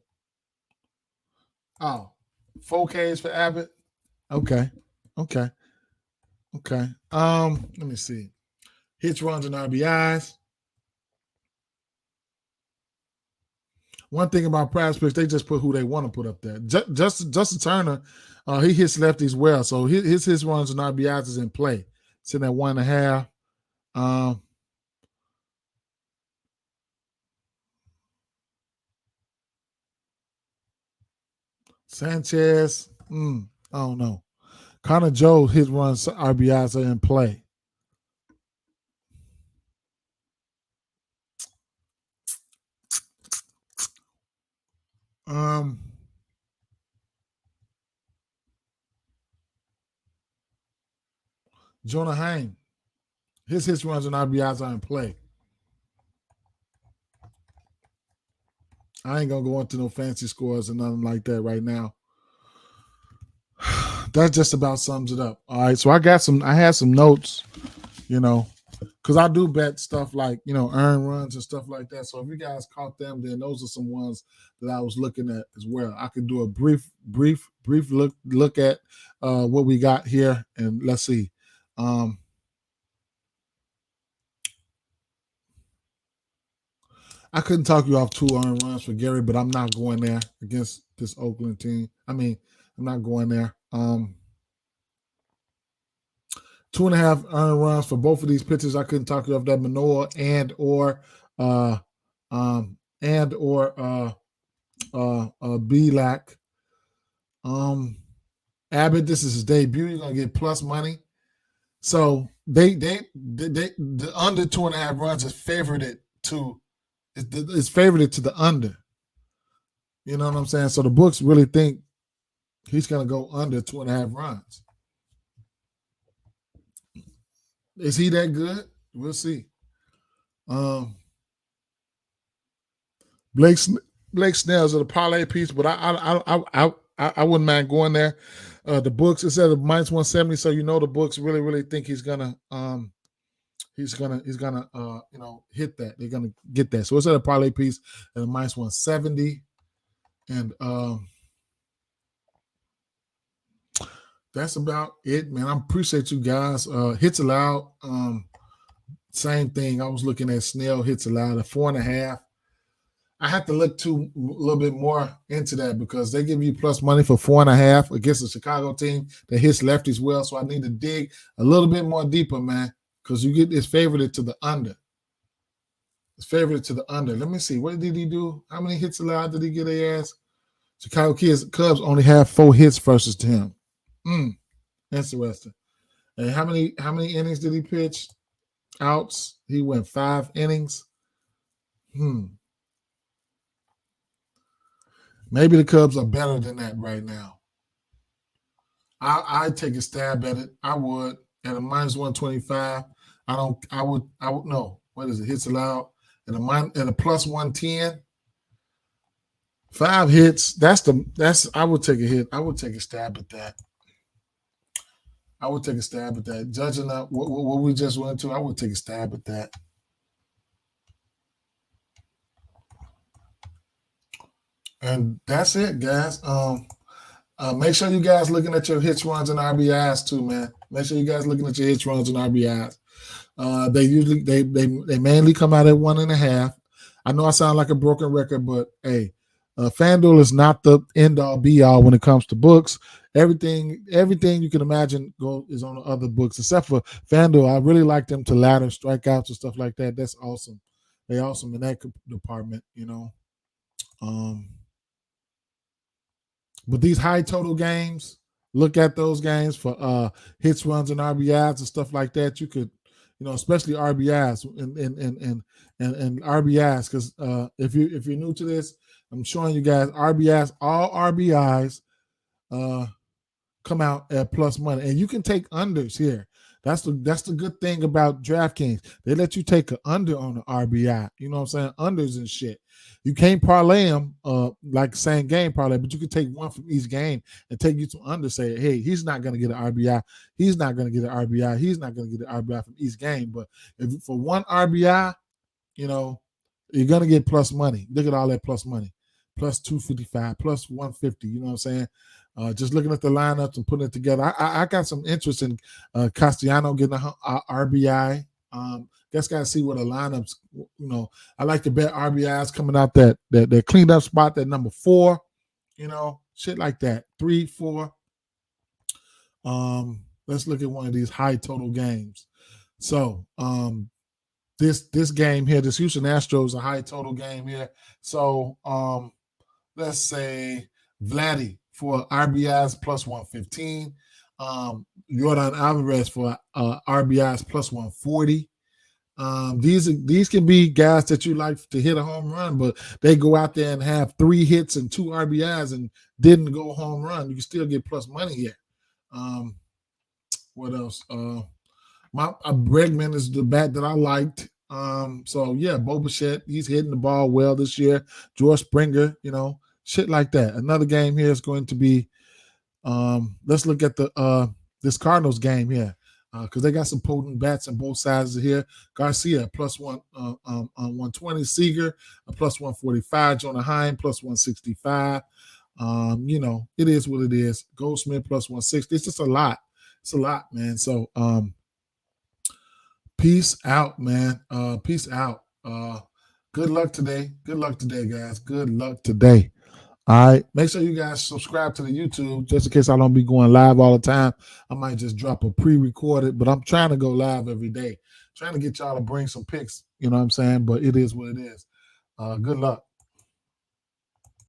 4 Ks for Abbott. Okay. Let me see. Hits, runs, and RBIs. One thing about PrizePicks, they just put who they want to put up there. Justin Turner, he hits lefties well, so his runs and RBIs is in play. Sitting at 1.5. Sanchez, I don't know. Connor Joe, his runs, RBIs are in play. Jonah Heim, his runs and RBIs are in play. I ain't gonna go into no fancy scores or nothing like that right now. That just about sums it up. All right, so I had some notes, because I do bet stuff like earn runs and stuff like that. So if you guys caught them, then those are some ones that I was looking at as well. I could do a brief look at what we got here, and let's see. I couldn't talk you off 2 earned runs for Gary, but I'm not going there against this Oakland team. I'm not going there. 2.5 earned runs for both of these pitchers. I couldn't talk you off that. Manoa and or B-Lack. Abbott, this is his debut. You're gonna get plus money. So they the under 2.5 runs is favored to the under. You know what I'm saying? So the books really think he's gonna go under 2.5 runs. Is he that good? We'll see. Blake Snell's at a parlay piece, but I wouldn't mind going there. The books, it said minus 170, so the books really think he's gonna hit that. They're gonna get that. So it's at a parlay piece at a minus 170, and that's about it, man. I appreciate you guys. Hits allowed, same thing. I was looking at Snell hits allowed at 4.5. I have to look a little bit more into that because they give you plus money for 4.5 against a Chicago team that hits lefties well. So I need to dig a little bit more deeper, man, because it's favored to the under. It's favored to the under. Let me see. What did he do? How many hits allowed did he get their ass? Chicago Cubs only have 4 hits versus him. Interesting. And how many innings did he pitch? Outs. He went 5 innings. Maybe the Cubs are better than that right now. I'd take a stab at it. I would. At a -125. I would no. What is it? Hits allowed. At a plus 110. 5 hits. I would take a hit. I would take a stab at that. Judging up what we just went to, I would take a stab at that. And that's it, guys. Make sure you guys looking at your hits, runs, and RBIs too, man. Make sure you guys looking at your hits, runs, and RBIs. They mainly come out at 1.5. I know I sound like a broken record, but hey, FanDuel is not the end all be all when it comes to books. Everything you can imagine is on the other books except for FanDuel. I really like them to ladder strikeouts and stuff like that. That's awesome. They're awesome in that department, you know. But these high total games, look at those games for hits, runs, and RBIs and stuff like that. You could, especially RBIs and RBIs, because if you're new to this, I'm showing you guys RBIs. All RBIs come out at plus money, and you can take unders here. That's the good thing about DraftKings. They let you take an under on the RBI. You know what I'm saying? Unders and shit. You can't parlay them like same game parlay, but you can take one from each game and take you to under. Say, hey, he's not going to get an RBI. He's not going to get an RBI. He's not going to get an RBI from each game. But if for one RBI, you're going to get plus money. Look at all that plus money. Plus 255, plus 150. You know what I'm saying? Just looking at the lineups and putting it together. I got some interest in Castellano getting a RBI. Guess got to see what the lineups. I like to bet RBIs coming out that cleaned up spot, that number 4. Shit like that. 3, 4. Let's look at one of these high total games. So this game here, this Houston Astros, a high total game here. So let's say Vladdy for RBIs plus 115. Yordan Alvarez for RBIs plus 140. These can be guys that you like to hit a home run, but they go out there and have 3 hits and 2 RBIs and didn't go home run. You can still get plus money here. What else? Bregman is the bat that I liked. So yeah, Bo Bichette, he's hitting the ball well this year. George Springer, shit like that. Another game here is going to be let's look at the this Cardinals game here. Because they got some potent bats on both sides of here. Garcia plus 120, Seager plus 145, Jonah Heim plus 165. It is what it is. Goldsmith plus 160. It's just a lot. It's a lot, man. So peace out, man. Peace out. Good luck today. Good luck today, guys. Good luck today. All right. Make sure you guys subscribe to the YouTube just in case I don't be going live all the time. I might just drop a pre-recorded, but I'm trying to go live every day. Trying to get y'all to bring some picks, you know what I'm saying? But it is what it is. Good luck.